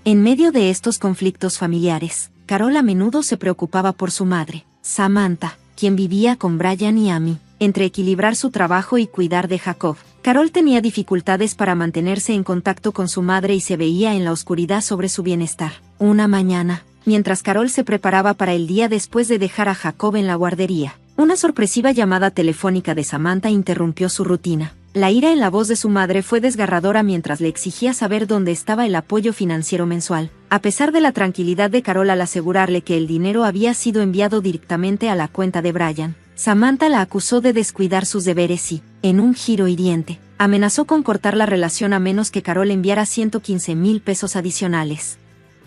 Speaker 1: En medio de estos conflictos familiares, Carol a menudo se preocupaba por su madre, Samantha, quien vivía con Brian y Amy. Entre equilibrar su trabajo y cuidar de Jacob, Carol tenía dificultades para mantenerse en contacto con su madre y se veía en la oscuridad sobre su bienestar. Una mañana, mientras Carol se preparaba para el día después de dejar a Jacob en la guardería, una sorpresiva llamada telefónica de Samantha interrumpió su rutina. La ira en la voz de su madre fue desgarradora mientras le exigía saber dónde estaba el apoyo financiero mensual. A pesar de la tranquilidad de Carol al asegurarle que el dinero había sido enviado directamente a la cuenta de Brian, Samantha la acusó de descuidar sus deberes y, en un giro hiriente, amenazó con cortar la relación a menos que Carol enviara 115,000 pesos adicionales.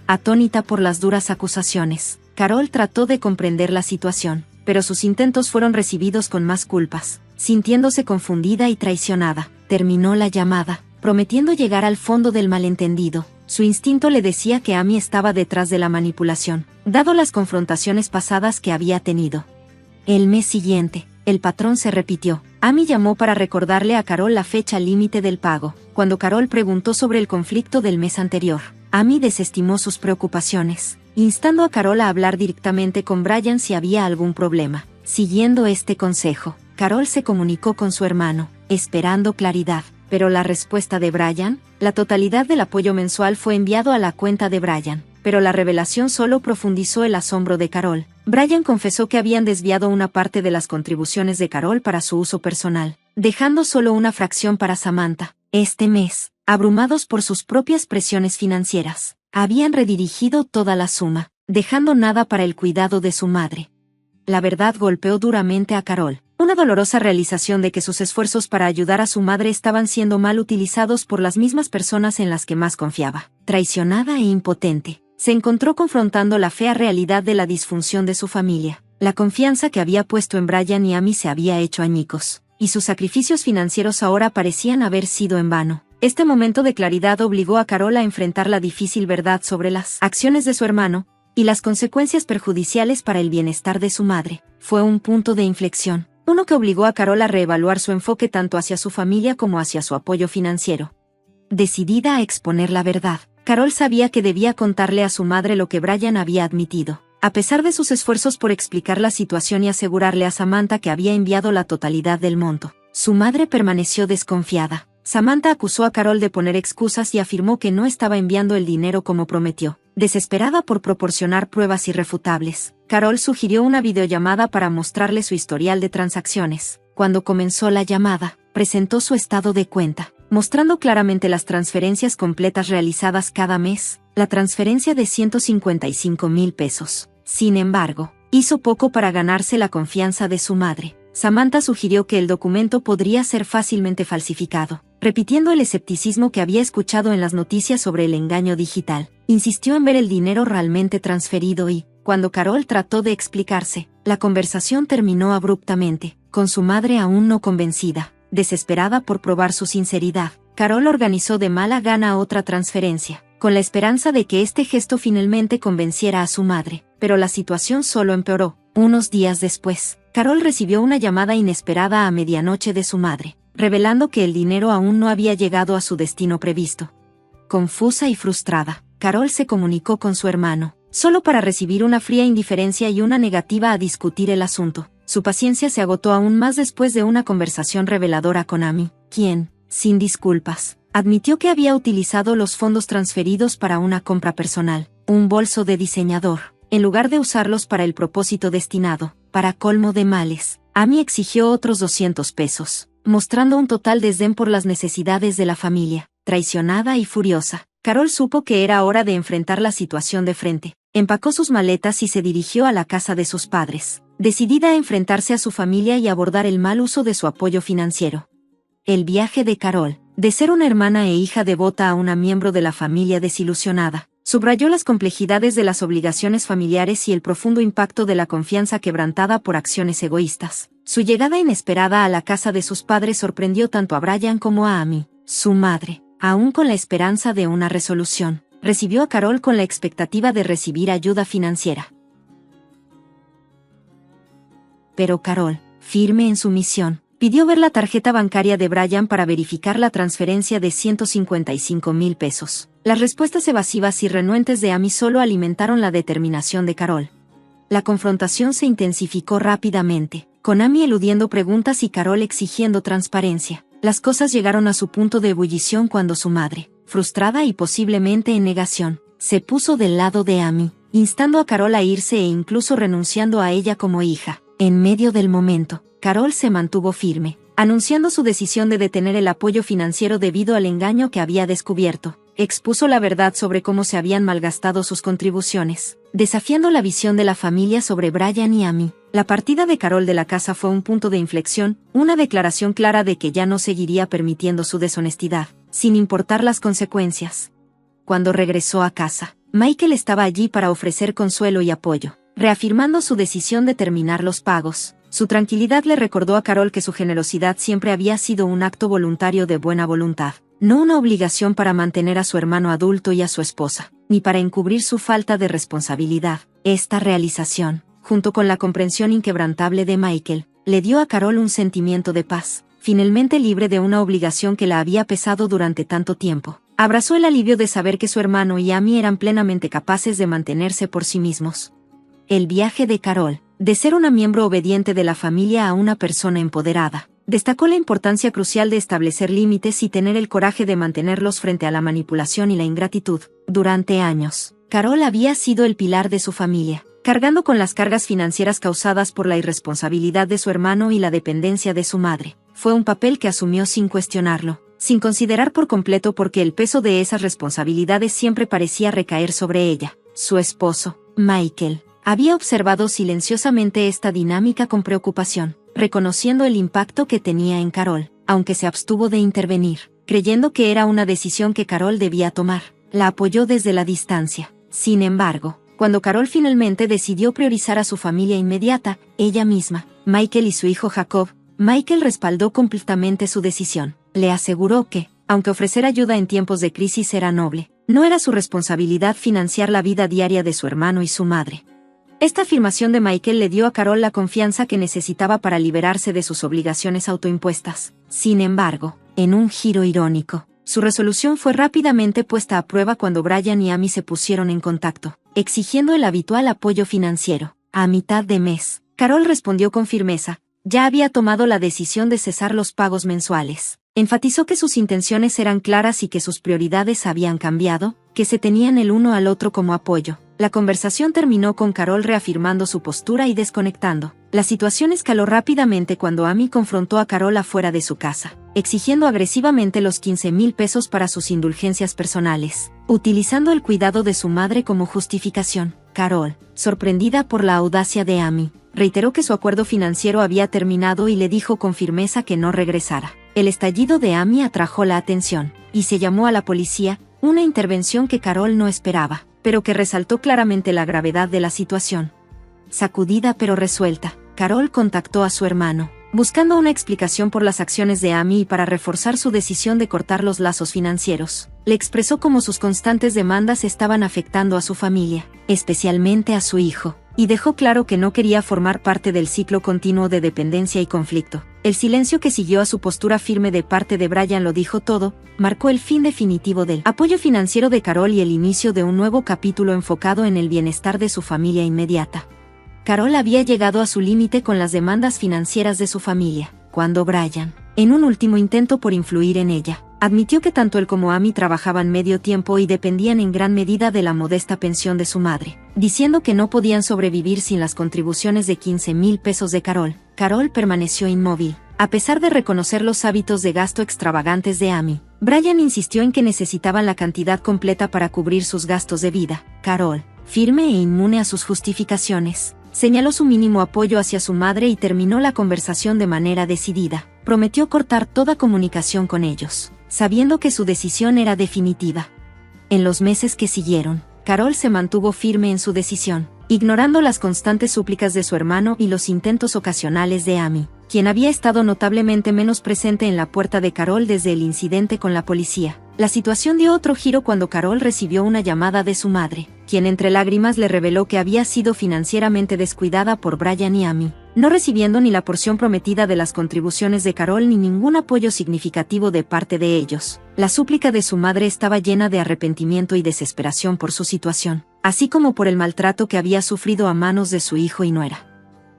Speaker 1: Atónita por las duras acusaciones, Carol trató de comprender la situación, pero sus intentos fueron recibidos con más culpas. Sintiéndose confundida y traicionada, terminó la llamada, prometiendo llegar al fondo del malentendido. Su instinto le decía que Amy estaba detrás de la manipulación, dado las confrontaciones pasadas que había tenido. El mes siguiente, el patrón se repitió. Amy llamó para recordarle a Carol la fecha límite del pago. Cuando Carol preguntó sobre el conflicto del mes anterior, Amy desestimó sus preocupaciones, instando a Carol a hablar directamente con Brian si había algún problema. Siguiendo este consejo, Carol se comunicó con su hermano, esperando claridad. Pero la respuesta de Brian, la totalidad del apoyo mensual fue enviado a la cuenta de Brian. Pero la revelación solo profundizó el asombro de Carol. Brian confesó que habían desviado una parte de las contribuciones de Carol para su uso personal, dejando solo una fracción para Samantha. Este mes, abrumados por sus propias presiones financieras, habían redirigido toda la suma, dejando nada para el cuidado de su madre. La verdad golpeó duramente a Carol. Una dolorosa realización de que sus esfuerzos para ayudar a su madre estaban siendo mal utilizados por las mismas personas en las que más confiaba. Traicionada e impotente, se encontró confrontando la fea realidad de la disfunción de su familia. La confianza que había puesto en Brian y Amy se había hecho añicos, y sus sacrificios financieros ahora parecían haber sido en vano. Este momento de claridad obligó a Carol a enfrentar la difícil verdad sobre las acciones de su hermano, y las consecuencias perjudiciales para el bienestar de su madre. Fue un punto de inflexión, uno que obligó a Carol a reevaluar su enfoque tanto hacia su familia como hacia su apoyo financiero. Decidida a exponer la verdad, Carol sabía que debía contarle a su madre lo que Brian había admitido. A pesar de sus esfuerzos por explicar la situación y asegurarle a Samantha que había enviado la totalidad del monto, su madre permaneció desconfiada. Samantha acusó a Carol de poner excusas y afirmó que no estaba enviando el dinero como prometió. Desesperada por proporcionar pruebas irrefutables, Carol sugirió una videollamada para mostrarle su historial de transacciones. Cuando comenzó la llamada, presentó su estado de cuenta, mostrando claramente las transferencias completas realizadas cada mes, la transferencia de 155,000 pesos. Sin embargo, hizo poco para ganarse la confianza de su madre. Samantha sugirió que el documento podría ser fácilmente falsificado, repitiendo el escepticismo que había escuchado en las noticias sobre el engaño digital. Insistió en ver el dinero realmente transferido y, cuando Carol trató de explicarse, la conversación terminó abruptamente, con su madre aún no convencida. Desesperada por probar su sinceridad, Carol organizó de mala gana otra transferencia, con la esperanza de que este gesto finalmente convenciera a su madre, pero la situación solo empeoró. Unos días después, Carol recibió una llamada inesperada a medianoche de su madre, revelando que el dinero aún no había llegado a su destino previsto. Confusa y frustrada, Carol se comunicó con su hermano, solo para recibir una fría indiferencia y una negativa a discutir el asunto. Su paciencia se agotó aún más después de una conversación reveladora con Amy, quien, sin disculpas, admitió que había utilizado los fondos transferidos para una compra personal, un bolso de diseñador, en lugar de usarlos para el propósito destinado. Para colmo de males, Amy exigió otros 200 pesos, mostrando un total desdén por las necesidades de la familia. Traicionada y furiosa, Carol supo que era hora de enfrentar la situación de frente. Empacó sus maletas y se dirigió a la casa de sus padres, decidida a enfrentarse a su familia y abordar el mal uso de su apoyo financiero. El viaje de Carol, de ser una hermana e hija devota a una miembro de la familia desilusionada, subrayó las complejidades de las obligaciones familiares y el profundo impacto de la confianza quebrantada por acciones egoístas. Su llegada inesperada a la casa de sus padres sorprendió tanto a Brian como a Amy. Su madre, aún con la esperanza de una resolución, recibió a Carol con la expectativa de recibir ayuda financiera. Pero Carol, firme en su misión, pidió ver la tarjeta bancaria de Brian para verificar la transferencia de 155,000 pesos. Las respuestas evasivas y renuentes de Amy solo alimentaron la determinación de Carol. La confrontación se intensificó rápidamente, con Amy eludiendo preguntas y Carol exigiendo transparencia. Las cosas llegaron a su punto de ebullición cuando su madre, frustrada y posiblemente en negación, se puso del lado de Amy, instando a Carol a irse e incluso renunciando a ella como hija. En medio del momento, Carol se mantuvo firme, anunciando su decisión de detener el apoyo financiero debido al engaño que había descubierto. Expuso la verdad sobre cómo se habían malgastado sus contribuciones, desafiando la visión de la familia sobre Brian y Amy. La partida de Carol de la casa fue un punto de inflexión, una declaración clara de que ya no seguiría permitiendo su deshonestidad, sin importar las consecuencias. Cuando regresó a casa, Michael estaba allí para ofrecer consuelo y apoyo, reafirmando su decisión de terminar los pagos. Su tranquilidad le recordó a Carol que su generosidad siempre había sido un acto voluntario de buena voluntad, no una obligación para mantener a su hermano adulto y a su esposa, ni para encubrir su falta de responsabilidad. Esta realización, junto con la comprensión inquebrantable de Michael, le dio a Carol un sentimiento de paz, finalmente libre de una obligación que la había pesado durante tanto tiempo. Abrazó el alivio de saber que su hermano y Amy eran plenamente capaces de mantenerse por sí mismos. El viaje de Carol, de ser una miembro obediente de la familia a una persona empoderada, destacó la importancia crucial de establecer límites y tener el coraje de mantenerlos frente a la manipulación y la ingratitud. Durante años, Carol había sido el pilar de su familia, cargando con las cargas financieras causadas por la irresponsabilidad de su hermano y la dependencia de su madre. Fue un papel que asumió sin cuestionarlo, sin considerar por completo porque el peso de esas responsabilidades siempre parecía recaer sobre ella. Su esposo, Michael, había observado silenciosamente esta dinámica con preocupación, reconociendo el impacto que tenía en Carol, aunque se abstuvo de intervenir, creyendo que era una decisión que Carol debía tomar. La apoyó desde la distancia. Sin embargo, cuando Carol finalmente decidió priorizar a su familia inmediata, ella misma, Michael y su hijo Jacob, Michael respaldó completamente su decisión. Le aseguró que, aunque ofrecer ayuda en tiempos de crisis era noble, no era su responsabilidad financiar la vida diaria de su hermano y su madre. Esta afirmación de Michael le dio a Carol la confianza que necesitaba para liberarse de sus obligaciones autoimpuestas. Sin embargo, en un giro irónico, Su resolución fue rápidamente puesta a prueba cuando Brian y Amy se pusieron en contacto, exigiendo el habitual apoyo financiero. A mitad de mes, Carol respondió con firmeza. Ya había tomado la decisión de cesar los pagos mensuales. Enfatizó que sus intenciones eran claras y que sus prioridades habían cambiado, que se tenían el uno al otro como apoyo. La conversación terminó con Carol reafirmando su postura y desconectando. La situación escaló rápidamente cuando Amy confrontó a Carol afuera de su casa, exigiendo agresivamente los 15,000 pesos para sus indulgencias personales, utilizando el cuidado de su madre como justificación. Carol, sorprendida por la audacia de Amy, reiteró que su acuerdo financiero había terminado y le dijo con firmeza que no regresara. El estallido de Amy atrajo la atención, y se llamó a la policía, una intervención que Carol no esperaba, pero que resaltó claramente la gravedad de la situación. Sacudida pero resuelta, Carol contactó a su hermano, buscando una explicación por las acciones de Amy y para reforzar su decisión de cortar los lazos financieros. Le expresó cómo sus constantes demandas estaban afectando a su familia, especialmente a su hijo, y dejó claro que no quería formar parte del ciclo continuo de dependencia y conflicto. El silencio que siguió a su postura firme de parte de Brian lo dijo todo, marcó el fin definitivo del apoyo financiero de Carol y el inicio de un nuevo capítulo enfocado en el bienestar de su familia inmediata. Carol había llegado a su límite con las demandas financieras de su familia, cuando Brian, en un último intento por influir en ella, admitió que tanto él como Amy trabajaban medio tiempo y dependían en gran medida de la modesta pensión de su madre, diciendo que no podían sobrevivir sin las contribuciones de 15,000 pesos de Carol. Carol permaneció inmóvil. A pesar de reconocer los hábitos de gasto extravagantes de Amy, Brian insistió en que necesitaban la cantidad completa para cubrir sus gastos de vida. Carol, firme e inmune a sus justificaciones, señaló su mínimo apoyo hacia su madre y terminó la conversación de manera decidida. Prometió cortar toda comunicación con ellos, sabiendo que su decisión era definitiva. En los meses que siguieron, Carol se mantuvo firme en su decisión, ignorando las constantes súplicas de su hermano y los intentos ocasionales de Amy, quien había estado notablemente menos presente en la puerta de Carol desde el incidente con la policía. La situación dio otro giro cuando Carol recibió una llamada de su madre, quien entre lágrimas le reveló que había sido financieramente descuidada por Brian y Amy, no recibiendo ni la porción prometida de las contribuciones de Carol ni ningún apoyo significativo de parte de ellos. La súplica de su madre estaba llena de arrepentimiento y desesperación por su situación, así como por el maltrato que había sufrido a manos de su hijo y nuera.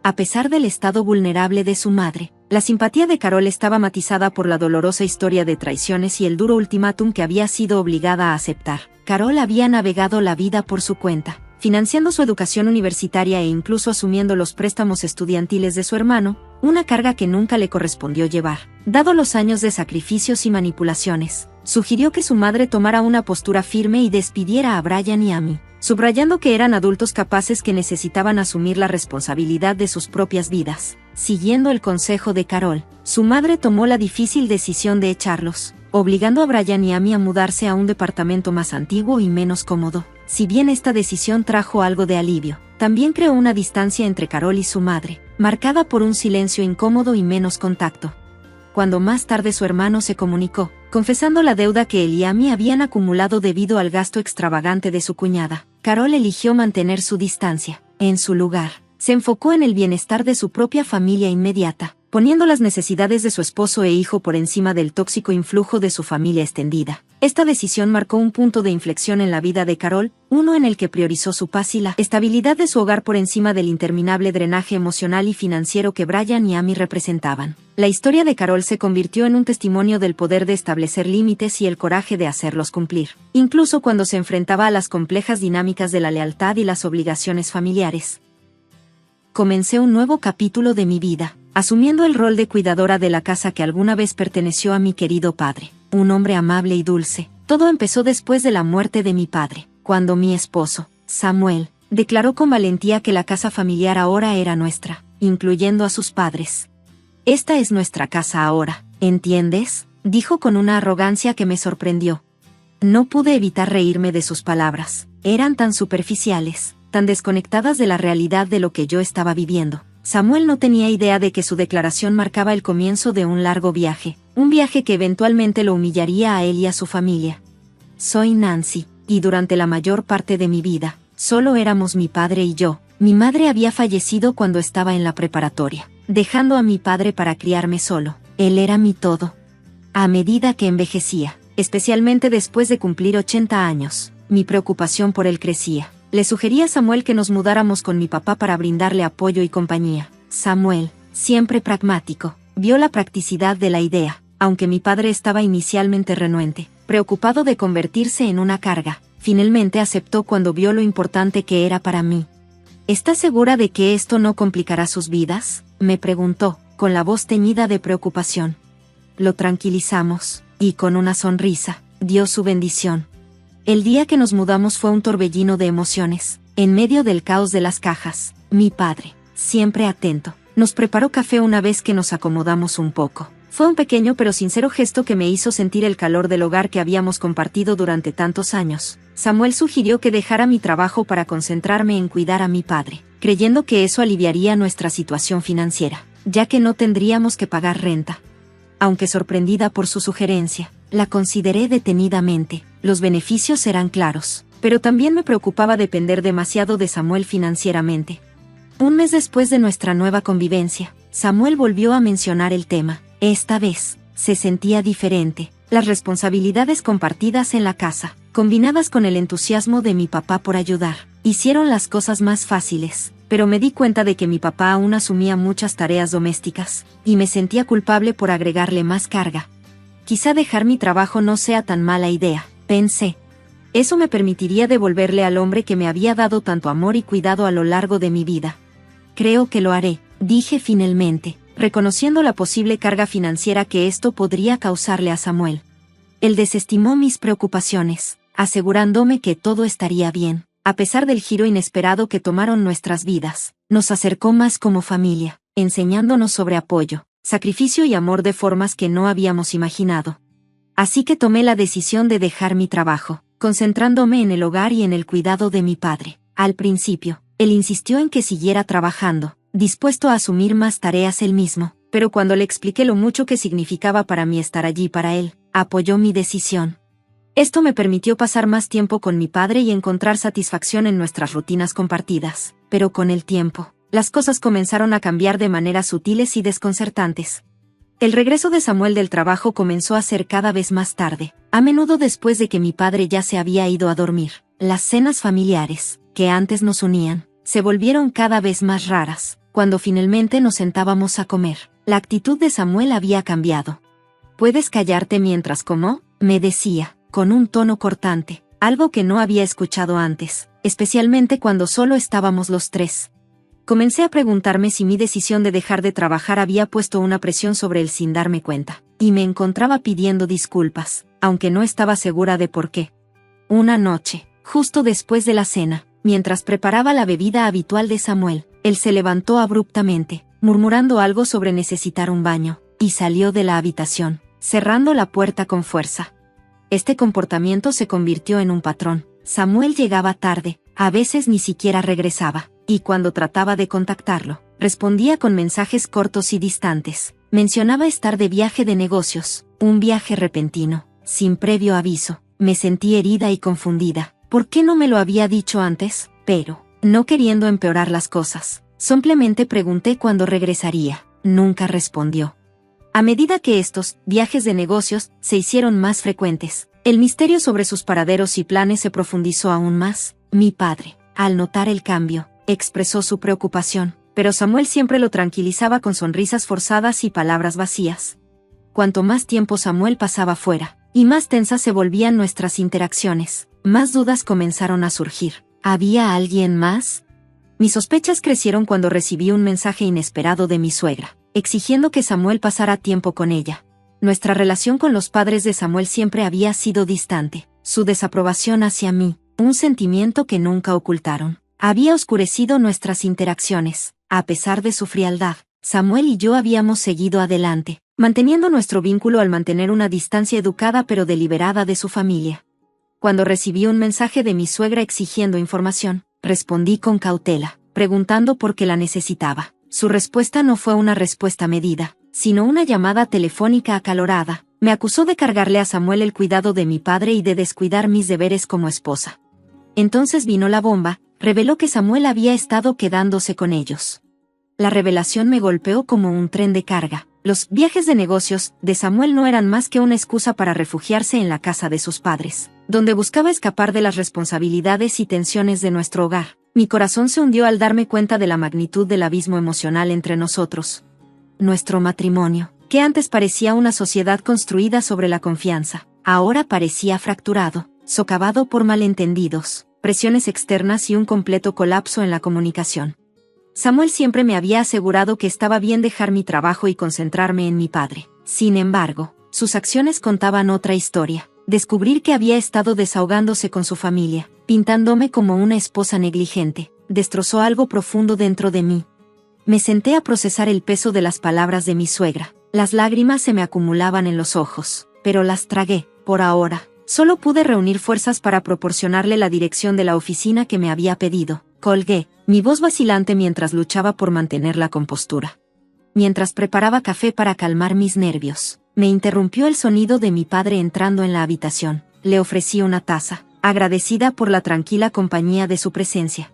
Speaker 1: A pesar del estado vulnerable de su madre, la simpatía de Carol estaba matizada por la dolorosa historia de traiciones y el duro ultimátum que había sido obligada a aceptar. Carol había navegado la vida por su cuenta, financiando su educación universitaria e incluso asumiendo los préstamos estudiantiles de su hermano, una carga que nunca le correspondió llevar. Dado los años de sacrificios y manipulaciones, sugirió que su madre tomara una postura firme y despidiera a Brian y Amy, subrayando que eran adultos capaces que necesitaban asumir la responsabilidad de sus propias vidas. Siguiendo el consejo de Carol, su madre tomó la difícil decisión de echarlos, obligando a Brian y Amy a mudarse a un departamento más antiguo y menos cómodo. Si bien esta decisión trajo algo de alivio, también creó una distancia entre Carol y su madre, marcada por un silencio incómodo y menos contacto. Cuando más tarde su hermano se comunicó, confesando la deuda que él y Amy habían acumulado debido al gasto extravagante de su cuñada, Carol eligió mantener su distancia. En su lugar, se enfocó en el bienestar de su propia familia inmediata, poniendo las necesidades de su esposo e hijo por encima del tóxico influjo de su familia extendida. Esta decisión marcó un punto de inflexión en la vida de Carol, uno en el que priorizó su paz y la estabilidad de su hogar por encima del interminable drenaje emocional y financiero que Brian y Amy representaban. La historia de Carol se convirtió en un testimonio del poder de establecer límites y el coraje de hacerlos cumplir, incluso cuando se enfrentaba a las complejas dinámicas de la lealtad y las obligaciones familiares. Comencé un nuevo capítulo de mi vida, asumiendo el rol de cuidadora de la casa que alguna vez perteneció a mi querido padre, un hombre amable y dulce. Todo empezó después de la muerte de mi padre, cuando mi esposo, Samuel, declaró con valentía que la casa familiar ahora era nuestra, incluyendo a sus padres. «Esta es nuestra casa ahora, ¿entiendes?», dijo con una arrogancia que me sorprendió. No pude evitar reírme de sus palabras. Eran tan superficiales, tan desconectadas de la realidad de lo que yo estaba viviendo. Samuel no tenía idea de que su declaración marcaba el comienzo de un largo viaje, un viaje que eventualmente lo humillaría a él y a su familia. Soy Nancy, y durante la mayor parte de mi vida, solo éramos mi padre y yo. Mi madre había fallecido cuando estaba en la preparatoria, dejando a mi padre para criarme solo. Él era mi todo. A medida que envejecía, especialmente después de cumplir 80 años. Mi preocupación por él crecía. Le sugerí a Samuel que nos mudáramos con mi papá para brindarle apoyo y compañía. Samuel, siempre pragmático, vio la practicidad de la idea, aunque mi padre estaba inicialmente renuente, preocupado de convertirse en una carga. Finalmente aceptó cuando vio lo importante que era para mí. ¿Estás segura de que esto no complicará sus vidas?, me preguntó, con la voz teñida de preocupación. Lo tranquilizamos, y con una sonrisa, dio su bendición. El día que nos mudamos fue un torbellino de emociones. En medio del caos de las cajas, mi padre, siempre atento, nos preparó café una vez que nos acomodamos un poco. Fue un pequeño pero sincero gesto que me hizo sentir el calor del hogar que habíamos compartido durante tantos años. Samuel sugirió que dejara mi trabajo para concentrarme en cuidar a mi padre, creyendo que eso aliviaría nuestra situación financiera, ya que no tendríamos que pagar renta. Aunque sorprendida por su sugerencia, la consideré detenidamente. Los beneficios serán claros, pero también me preocupaba depender demasiado de Samuel financieramente. Un mes después de nuestra nueva convivencia, Samuel volvió a mencionar el tema. Esta vez, se sentía diferente. Las responsabilidades compartidas en la casa, combinadas con el entusiasmo de mi papá por ayudar, hicieron las cosas más fáciles, pero me di cuenta de que mi papá aún asumía muchas tareas domésticas, y me sentía culpable por agregarle más carga. Quizá dejar mi trabajo no sea tan mala idea, pensé. Eso me permitiría devolverle al hombre que me había dado tanto amor y cuidado a lo largo de mi vida. Creo que lo haré, dije finalmente, reconociendo la posible carga financiera que esto podría causarle a Samuel. Él desestimó mis preocupaciones, asegurándome que todo estaría bien. A pesar del giro inesperado que tomaron nuestras vidas, nos acercó más como familia, enseñándonos sobre apoyo, sacrificio y amor de formas que no habíamos imaginado. Así que tomé la decisión de dejar mi trabajo, concentrándome en el hogar y en el cuidado de mi padre. Al principio, él insistió en que siguiera trabajando, dispuesto a asumir más tareas él mismo, pero cuando le expliqué lo mucho que significaba para mí estar allí para él, apoyó mi decisión. Esto me permitió pasar más tiempo con mi padre y encontrar satisfacción en nuestras rutinas compartidas, pero con el tiempo, las cosas comenzaron a cambiar de maneras sutiles y desconcertantes. El regreso de Samuel del trabajo comenzó a ser cada vez más tarde, a menudo después de que mi padre ya se había ido a dormir. Las cenas familiares, que antes nos unían, se volvieron cada vez más raras. Cuando finalmente nos sentábamos a comer, la actitud de Samuel había cambiado. ¿Puedes callarte mientras como?, me decía, con un tono cortante, algo que no había escuchado antes, especialmente cuando solo estábamos los tres. Comencé a preguntarme si mi decisión de dejar de trabajar había puesto una presión sobre él sin darme cuenta, y me encontraba pidiendo disculpas, aunque no estaba segura de por qué. Una noche, justo después de la cena, mientras preparaba la bebida habitual de Samuel, él se levantó abruptamente, murmurando algo sobre necesitar un baño, y salió de la habitación, cerrando la puerta con fuerza. Este comportamiento se convirtió en un patrón. Samuel llegaba tarde, a veces ni siquiera regresaba, y cuando trataba de contactarlo, respondía con mensajes cortos y distantes. Mencionaba estar de viaje de negocios, un viaje repentino, sin previo aviso. Me sentí herida y confundida. ¿Por qué no me lo había dicho antes? Pero, no queriendo empeorar las cosas, simplemente pregunté cuándo regresaría. Nunca respondió. A medida que estos viajes de negocios se hicieron más frecuentes, el misterio sobre sus paraderos y planes se profundizó aún más. Mi padre, al notar el cambio, expresó su preocupación, pero Samuel siempre lo tranquilizaba con sonrisas forzadas y palabras vacías. Cuanto más tiempo Samuel pasaba fuera, y más tensas se volvían nuestras interacciones, más dudas comenzaron a surgir. ¿Había alguien más? Mis sospechas crecieron cuando recibí un mensaje inesperado de mi suegra, exigiendo que Samuel pasara tiempo con ella. Nuestra relación con los padres de Samuel siempre había sido distante. Su desaprobación hacia mí, un sentimiento que nunca ocultaron, había oscurecido nuestras interacciones. A pesar de su frialdad, Samuel y yo habíamos seguido adelante, manteniendo nuestro vínculo al mantener una distancia educada pero deliberada de su familia. Cuando recibí un mensaje de mi suegra exigiendo información, respondí con cautela, preguntando por qué la necesitaba. Su respuesta no fue una respuesta medida, sino una llamada telefónica acalorada. Me acusó de cargarle a Samuel el cuidado de mi padre y de descuidar mis deberes como esposa. Entonces vino la bomba, reveló que Samuel había estado quedándose con ellos. La revelación me golpeó como un tren de carga. Los viajes de negocios de Samuel no eran más que una excusa para refugiarse en la casa de sus padres, donde buscaba escapar de las responsabilidades y tensiones de nuestro hogar. Mi corazón se hundió al darme cuenta de la magnitud del abismo emocional entre nosotros. Nuestro matrimonio, que antes parecía una sociedad construida sobre la confianza, ahora parecía fracturado, socavado por malentendidos, presiones externas y un completo colapso en la comunicación. Samuel siempre me había asegurado que estaba bien dejar mi trabajo y concentrarme en mi padre. Sin embargo, sus acciones contaban otra historia. Descubrir que había estado desahogándose con su familia, pintándome como una esposa negligente, destrozó algo profundo dentro de mí. Me senté a procesar el peso de las palabras de mi suegra. Las lágrimas se me acumulaban en los ojos, pero las tragué, por ahora. Solo pude reunir fuerzas para proporcionarle la dirección de la oficina que me había pedido. Colgué, mi voz vacilante mientras luchaba por mantener la compostura. Mientras preparaba café para calmar mis nervios, me interrumpió el sonido de mi padre entrando en la habitación. Le ofrecí una taza, agradecida por la tranquila compañía de su presencia.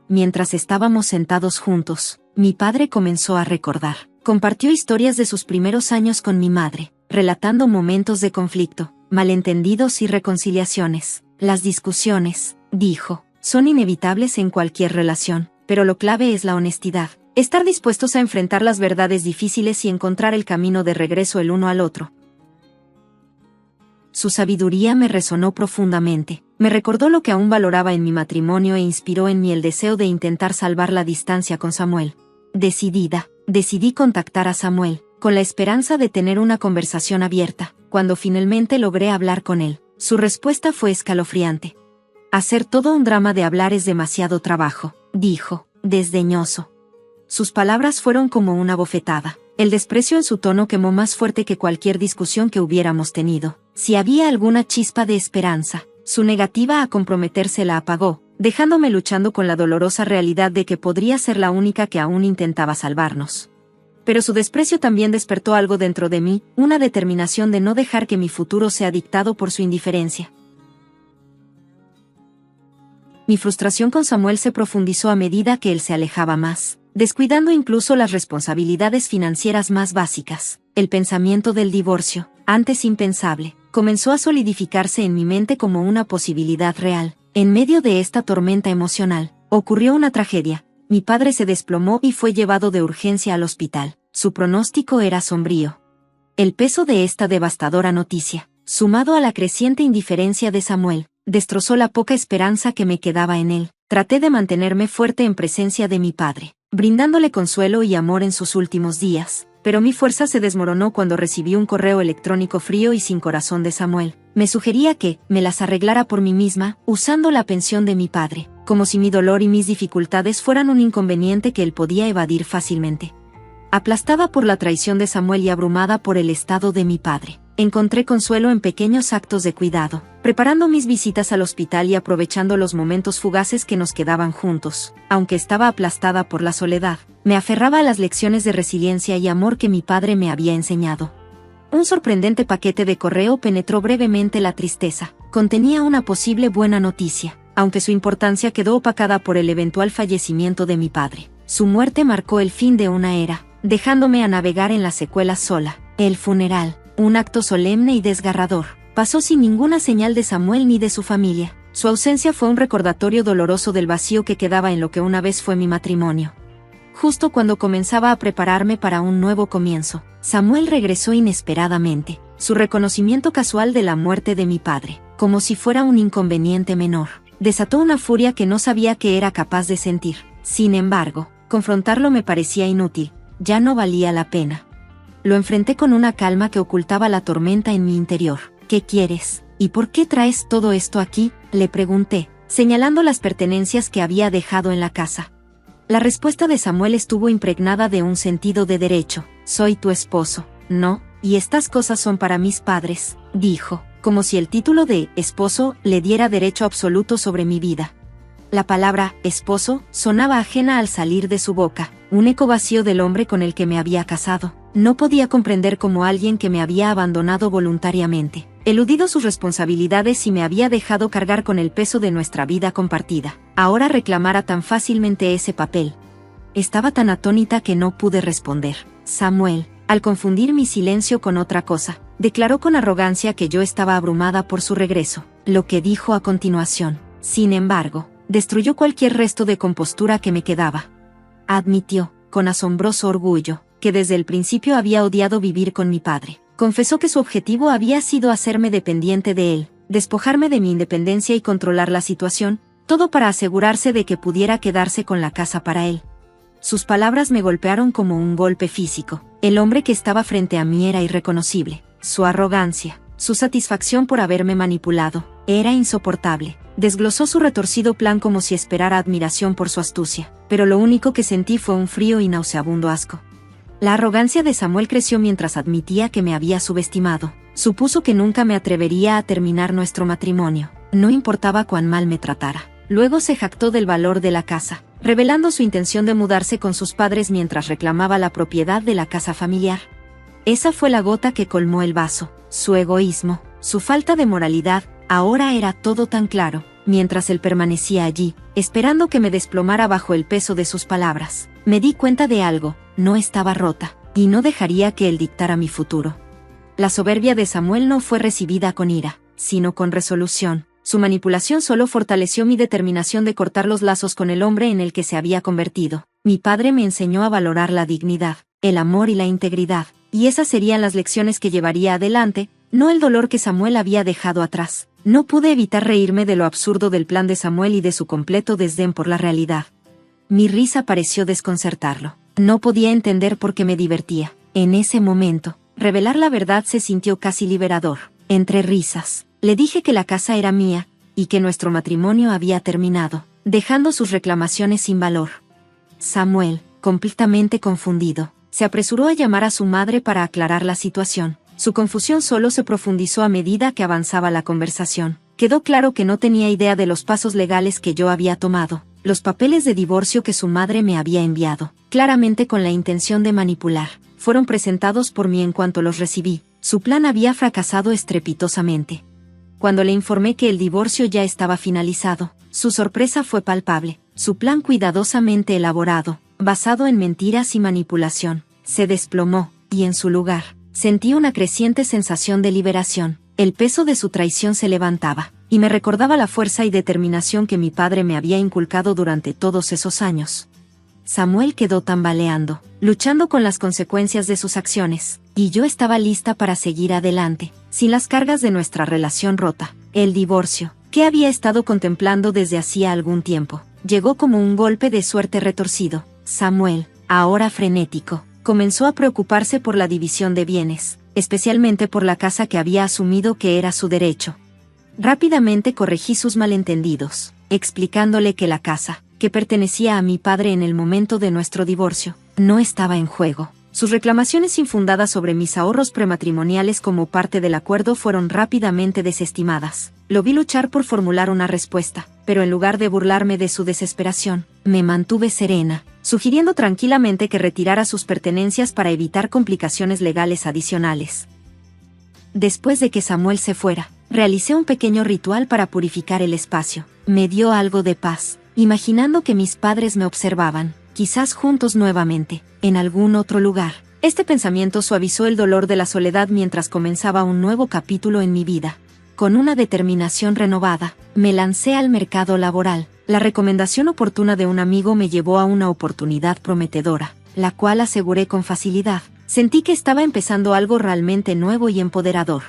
Speaker 1: Mientras estábamos sentados juntos, mi padre comenzó a recordar. Compartió historias de sus primeros años con mi madre, relatando momentos de conflicto, malentendidos y reconciliaciones. Las discusiones, dijo, son inevitables en cualquier relación, pero lo clave es la honestidad. Estar dispuestos a enfrentar las verdades difíciles y encontrar el camino de regreso el uno al otro. Su sabiduría me resonó profundamente. Me recordó lo que aún valoraba en mi matrimonio e inspiró en mí el deseo de intentar salvar la distancia con Samuel. Decidí contactar a Samuel, con la esperanza de tener una conversación abierta. Cuando finalmente logré hablar con él, su respuesta fue escalofriante. Hacer todo un drama de hablar es demasiado trabajo, dijo, desdeñoso. Sus palabras fueron como una bofetada. El desprecio en su tono quemó más fuerte que cualquier discusión que hubiéramos tenido. Si había alguna chispa de esperanza, su negativa a comprometerse la apagó, dejándome luchando con la dolorosa realidad de que podría ser la única que aún intentaba salvarnos. Pero su desprecio también despertó algo dentro de mí, una determinación de no dejar que mi futuro sea dictado por su indiferencia. Mi frustración con Samuel se profundizó a medida que él se alejaba más, descuidando incluso las responsabilidades financieras más básicas. El pensamiento del divorcio, antes impensable, comenzó a solidificarse en mi mente como una posibilidad real. En medio de esta tormenta emocional, ocurrió una tragedia. Mi padre se desplomó y fue llevado de urgencia al hospital. Su pronóstico era sombrío. El peso de esta devastadora noticia, sumado a la creciente indiferencia de Samuel, destrozó la poca esperanza que me quedaba en él. Traté de mantenerme fuerte en presencia de mi padre, brindándole consuelo y amor en sus últimos días, pero mi fuerza se desmoronó cuando recibí un correo electrónico frío y sin corazón de Samuel. Me sugería que me las arreglara por mí misma, usando la pensión de mi padre, como si mi dolor y mis dificultades fueran un inconveniente que él podía evadir fácilmente. Aplastada por la traición de Samuel y abrumada por el estado de mi padre, encontré consuelo en pequeños actos de cuidado, preparando mis visitas al hospital y aprovechando los momentos fugaces que nos quedaban juntos. Aunque estaba aplastada por la soledad, me aferraba a las lecciones de resiliencia y amor que mi padre me había enseñado. Un sorprendente paquete de correo penetró brevemente la tristeza. Contenía una posible buena noticia, aunque su importancia quedó opacada por el eventual fallecimiento de mi padre. Su muerte marcó el fin de una era, dejándome a navegar en las secuelas sola. El funeral, un acto solemne y desgarrador, pasó sin ninguna señal de Samuel ni de su familia. Su ausencia fue un recordatorio doloroso del vacío que quedaba en lo que una vez fue mi matrimonio. Justo cuando comenzaba a prepararme para un nuevo comienzo, Samuel regresó inesperadamente. Su reconocimiento casual de la muerte de mi padre, como si fuera un inconveniente menor, desató una furia que no sabía que era capaz de sentir. Sin embargo, confrontarlo me parecía inútil, ya no valía la pena. Lo enfrenté con una calma que ocultaba la tormenta en mi interior. ¿Qué quieres? ¿Y por qué traes todo esto aquí?, le pregunté, señalando las pertenencias que había dejado en la casa. La respuesta de Samuel estuvo impregnada de un sentido de derecho. Soy tu esposo, ¿no? Y estas cosas son para mis padres, dijo, como si el título de esposo le diera derecho absoluto sobre mi vida. La palabra esposo sonaba ajena al salir de su boca, un eco vacío del hombre con el que me había casado. No podía comprender cómo alguien que me había abandonado voluntariamente, eludido sus responsabilidades y me había dejado cargar con el peso de nuestra vida compartida, ahora reclamara tan fácilmente ese papel. Estaba tan atónita que no pude responder. Samuel, al confundir mi silencio con otra cosa. Declaró con arrogancia que yo estaba abrumada por su regreso. Lo que dijo a continuación, sin embargo, destruyó cualquier resto de compostura que me quedaba. Admitió, con asombroso orgullo, que desde el principio había odiado vivir con mi padre. Confesó que su objetivo había sido hacerme dependiente de él, despojarme de mi independencia y controlar la situación, todo para asegurarse de que pudiera quedarse con la casa para él. Sus palabras me golpearon como un golpe físico. El hombre que estaba frente a mí era irreconocible. Su arrogancia, su satisfacción por haberme manipulado, era insoportable. Desglosó su retorcido plan como si esperara admiración por su astucia, pero lo único que sentí fue un frío y nauseabundo asco. La arrogancia de Samuel creció mientras admitía que me había subestimado. Supuso que nunca me atrevería a terminar nuestro matrimonio, no importaba cuán mal me tratara. Luego se jactó del valor de la casa, revelando su intención de mudarse con sus padres mientras reclamaba la propiedad de la casa familiar. Esa fue la gota que colmó el vaso. Su egoísmo, su falta de moralidad, ahora era todo tan claro, mientras él permanecía allí, esperando que me desplomara bajo el peso de sus palabras. Me di cuenta de algo, no estaba rota, y no dejaría que él dictara mi futuro. La soberbia de Samuel no fue recibida con ira, sino con resolución. Su manipulación solo fortaleció mi determinación de cortar los lazos con el hombre en el que se había convertido. Mi padre me enseñó a valorar la dignidad, el amor y la integridad, y esas serían las lecciones que llevaría adelante, no el dolor que Samuel había dejado atrás. No pude evitar reírme de lo absurdo del plan de Samuel y de su completo desdén por la realidad. Mi risa pareció desconcertarlo. No podía entender por qué me divertía. En ese momento, revelar la verdad se sintió casi liberador. Entre risas, le dije que la casa era mía, y que nuestro matrimonio había terminado, dejando sus reclamaciones sin valor. Samuel, completamente confundido, se apresuró a llamar a su madre para aclarar la situación. Su confusión solo se profundizó a medida que avanzaba la conversación. Quedó claro que no tenía idea de los pasos legales que yo había tomado, los papeles de divorcio que su madre me había enviado, claramente con la intención de manipular. Fueron presentados por mí en cuanto los recibí. Su plan había fracasado estrepitosamente. Cuando le informé que el divorcio ya estaba finalizado, su sorpresa fue palpable. Su plan cuidadosamente elaborado, basado en mentiras y manipulación, se desplomó, y en su lugar, sentí una creciente sensación de liberación. El peso de su traición se levantaba, y me recordaba la fuerza y determinación que mi padre me había inculcado durante todos esos años. Samuel quedó tambaleando, luchando con las consecuencias de sus acciones, y yo estaba lista para seguir adelante, sin las cargas de nuestra relación rota. El divorcio, que había estado contemplando desde hacía algún tiempo, llegó como un golpe de suerte retorcido. Samuel, ahora frenético, comenzó a preocuparse por la división de bienes, especialmente por la casa que había asumido que era su derecho. Rápidamente corregí sus malentendidos, explicándole que la casa, que pertenecía a mi padre en el momento de nuestro divorcio, no estaba en juego. Sus reclamaciones infundadas sobre mis ahorros prematrimoniales como parte del acuerdo fueron rápidamente desestimadas. Lo vi luchar por formular una respuesta, pero en lugar de burlarme de su desesperación, me mantuve serena, sugiriendo tranquilamente que retirara sus pertenencias para evitar complicaciones legales adicionales. Después de que Samuel se fuera, realicé un pequeño ritual para purificar el espacio. Me dio algo de paz, imaginando que mis padres me observaban, quizás juntos nuevamente, en algún otro lugar. Este pensamiento suavizó el dolor de la soledad mientras comenzaba un nuevo capítulo en mi vida. Con una determinación renovada, me lancé al mercado laboral. La recomendación oportuna de un amigo me llevó a una oportunidad prometedora, la cual aseguré con facilidad. Sentí que estaba empezando algo realmente nuevo y empoderador.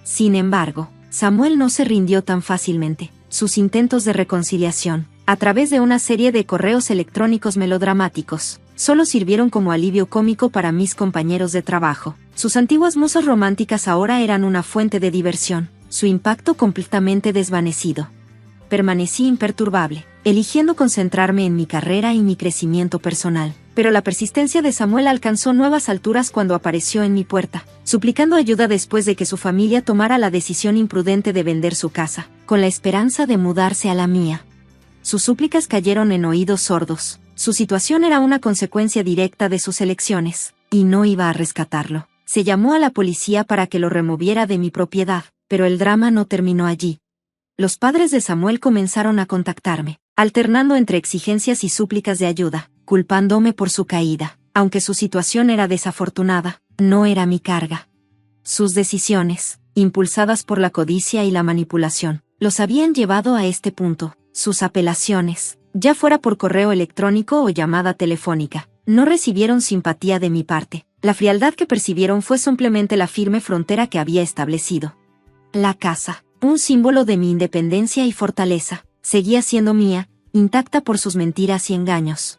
Speaker 1: Sin embargo, Samuel no se rindió tan fácilmente. Sus intentos de reconciliación, a través de una serie de correos electrónicos melodramáticos, solo sirvieron como alivio cómico para mis compañeros de trabajo. Sus antiguas musas románticas ahora eran una fuente de diversión, su impacto completamente desvanecido. Permanecí imperturbable, eligiendo concentrarme en mi carrera y mi crecimiento personal. Pero la persistencia de Samuel alcanzó nuevas alturas cuando apareció en mi puerta, suplicando ayuda después de que su familia tomara la decisión imprudente de vender su casa, con la esperanza de mudarse a la mía. Sus súplicas cayeron en oídos sordos. Su situación era una consecuencia directa de sus elecciones, y no iba a rescatarlo. Se llamó a la policía para que lo removiera de mi propiedad, pero el drama no terminó allí. Los padres de Samuel comenzaron a contactarme, alternando entre exigencias y súplicas de ayuda, culpándome por su caída. Aunque su situación era desafortunada, No era mi carga. Sus decisiones, impulsadas por la codicia y la manipulación, los habían llevado a este punto. Sus apelaciones, ya fuera por correo electrónico o llamada telefónica, no recibieron simpatía de mi parte. La frialdad que percibieron fue simplemente la firme frontera que había establecido. La casa, un símbolo de mi independencia y fortaleza, seguía siendo mía, intacta por sus mentiras y engaños.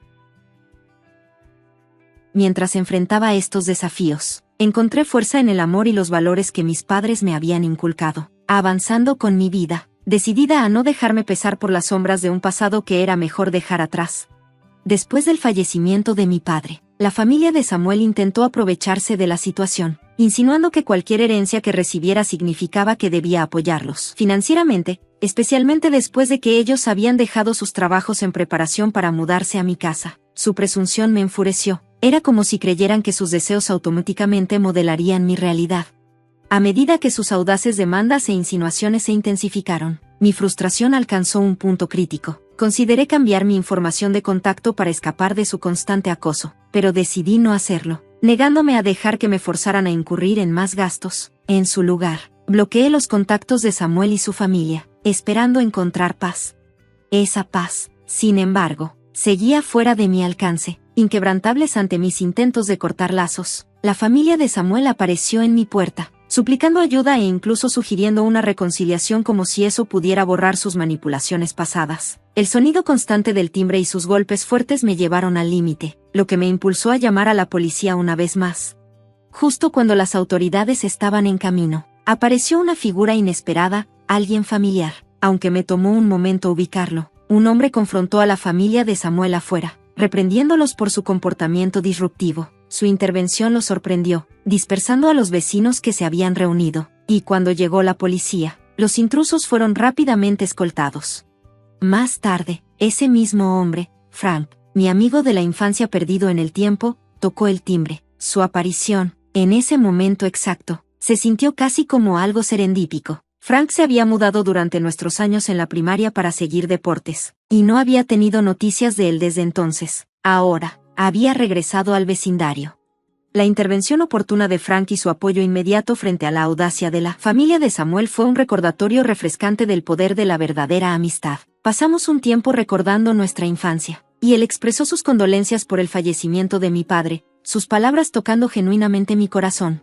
Speaker 1: Mientras enfrentaba estos desafíos, encontré fuerza en el amor y los valores que mis padres me habían inculcado, avanzando con mi vida, decidida a no dejarme pesar por las sombras de un pasado que era mejor dejar atrás. Después del fallecimiento de mi padre, la familia de Samuel intentó aprovecharse de la situación, insinuando que cualquier herencia que recibiera significaba que debía apoyarlos financieramente, especialmente después de que ellos habían dejado sus trabajos en preparación para mudarse a mi casa. Su presunción me enfureció. Era como si creyeran que sus deseos automáticamente modelarían mi realidad. A medida que sus audaces demandas e insinuaciones se intensificaron, mi frustración alcanzó un punto crítico. Consideré cambiar mi información de contacto para escapar de su constante acoso, pero decidí no hacerlo, negándome a dejar que me forzaran a incurrir en más gastos. En su lugar, bloqueé los contactos de Samuel y su familia, esperando encontrar paz. Esa paz, sin embargo, seguía fuera de mi alcance. Inquebrantables ante mis intentos de cortar lazos, la familia de Samuel apareció en mi puerta, suplicando ayuda e incluso sugiriendo una reconciliación como si eso pudiera borrar sus manipulaciones pasadas. El sonido constante del timbre y sus golpes fuertes me llevaron al límite, lo que me impulsó a llamar a la policía una vez más. Justo cuando las autoridades estaban en camino, apareció una figura inesperada, alguien familiar. Aunque me tomó un momento ubicarlo, un hombre confrontó a la familia de Samuel afuera, reprendiéndolos por su comportamiento disruptivo. Su intervención los sorprendió, dispersando a los vecinos que se habían reunido, y cuando llegó la policía, los intrusos fueron rápidamente escoltados. Más tarde, ese mismo hombre, Frank, mi amigo de la infancia perdido en el tiempo, tocó el timbre. Su aparición, en ese momento exacto, se sintió casi como algo serendípico. Frank se había mudado durante nuestros años en la primaria para seguir deportes, y no había tenido noticias de él desde entonces. Ahora, había regresado al vecindario. La intervención oportuna de Frank y su apoyo inmediato frente a la audacia de la familia de Samuel fue un recordatorio refrescante del poder de la verdadera amistad. Pasamos un tiempo recordando nuestra infancia, y él expresó sus condolencias por el fallecimiento de mi padre, sus palabras tocando genuinamente mi corazón.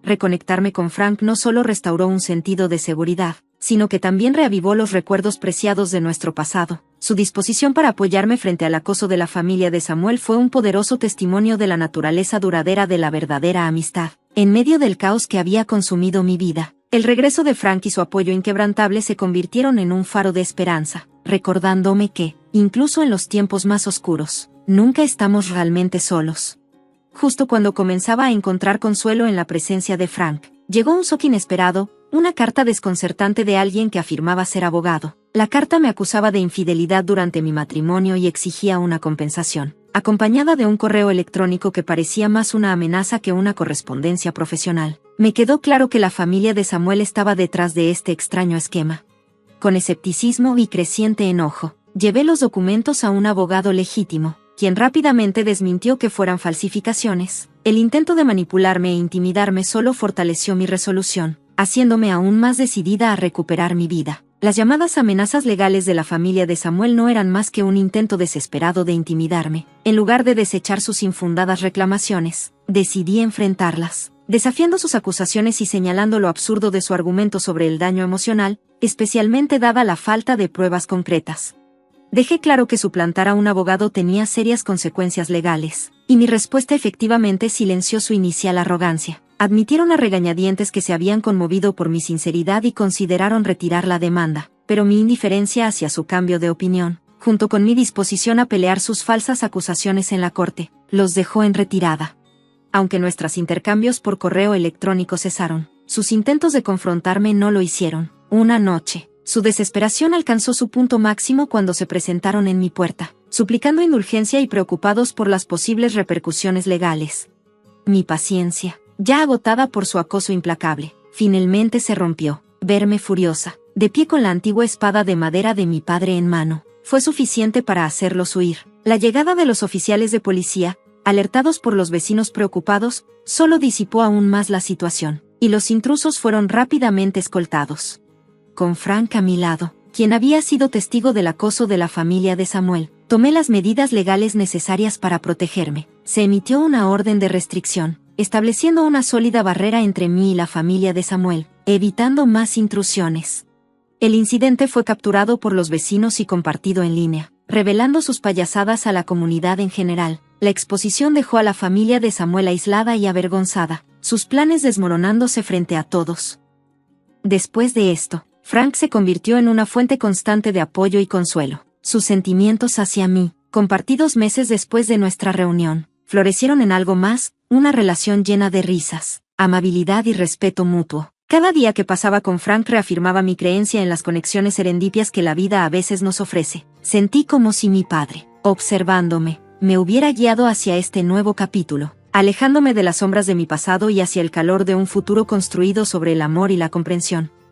Speaker 1: Reconectarme con Frank no solo restauró un sentido de seguridad, sino que también reavivó los recuerdos preciados de nuestro pasado. Su disposición para apoyarme frente al acoso de la familia de Samuel fue un poderoso testimonio de la naturaleza duradera de la verdadera amistad. En medio del caos que había consumido mi vida, el regreso de Frank y su apoyo inquebrantable se convirtieron en un faro de esperanza, recordándome que, incluso en los tiempos más oscuros, nunca estamos realmente solos. Justo cuando comenzaba a encontrar consuelo en la presencia de Frank, llegó un shock inesperado, una carta desconcertante de alguien que afirmaba ser abogado. La carta me acusaba de infidelidad durante mi matrimonio y exigía una compensación, acompañada de un correo electrónico que parecía más una amenaza que una correspondencia profesional. Me quedó claro que la familia de Samuel estaba detrás de este extraño esquema. Con escepticismo y creciente enojo, llevé los documentos a un abogado legítimo, quien rápidamente desmintió que fueran falsificaciones. El intento de manipularme e intimidarme solo fortaleció mi resolución, haciéndome aún más decidida a recuperar mi vida. Las llamadas amenazas legales de la familia de Samuel no eran más que un intento desesperado de intimidarme. En lugar de desechar sus infundadas reclamaciones, decidí enfrentarlas, desafiando sus acusaciones y señalando lo absurdo de su argumento sobre el daño emocional, especialmente dada la falta de pruebas concretas. Dejé claro que suplantar a un abogado tenía serias consecuencias legales, y mi respuesta efectivamente silenció su inicial arrogancia. Admitieron a regañadientes que se habían conmovido por mi sinceridad y consideraron retirar la demanda, pero mi indiferencia hacia su cambio de opinión, junto con mi disposición a pelear sus falsas acusaciones en la corte, los dejó en retirada. Aunque nuestros intercambios por correo electrónico cesaron, sus intentos de confrontarme no lo hicieron. Una noche, su desesperación alcanzó su punto máximo cuando se presentaron en mi puerta, suplicando indulgencia y preocupados por las posibles repercusiones legales. Mi paciencia, ya agotada por su acoso implacable, finalmente se rompió. Verme furiosa, de pie con la antigua espada de madera de mi padre en mano, fue suficiente para hacerlos huir. La llegada de los oficiales de policía, alertados por los vecinos preocupados, solo disipó aún más la situación, y los intrusos fueron rápidamente escoltados. Con Frank a mi lado, quien había sido testigo del acoso de la familia de Samuel, tomé las medidas legales necesarias para protegerme. Se emitió una orden de restricción, estableciendo una sólida barrera entre mí y la familia de Samuel, evitando más intrusiones. El incidente fue capturado por los vecinos y compartido en línea, revelando sus payasadas a la comunidad en general. La exposición dejó a la familia de Samuel aislada y avergonzada, sus planes desmoronándose frente a todos. Después de esto, Frank se convirtió en una fuente constante de apoyo y consuelo. Sus sentimientos hacia mí, compartidos meses después de nuestra reunión, florecieron en algo más, una relación llena de risas, amabilidad y respeto mutuo. Cada día que pasaba con Frank reafirmaba mi creencia en las conexiones serendipias que la vida a veces nos ofrece. Sentí como si mi padre, observándome, me hubiera guiado hacia este nuevo capítulo, alejándome de las sombras de mi pasado y hacia el calor de un futuro construido sobre el amor y la comprensión.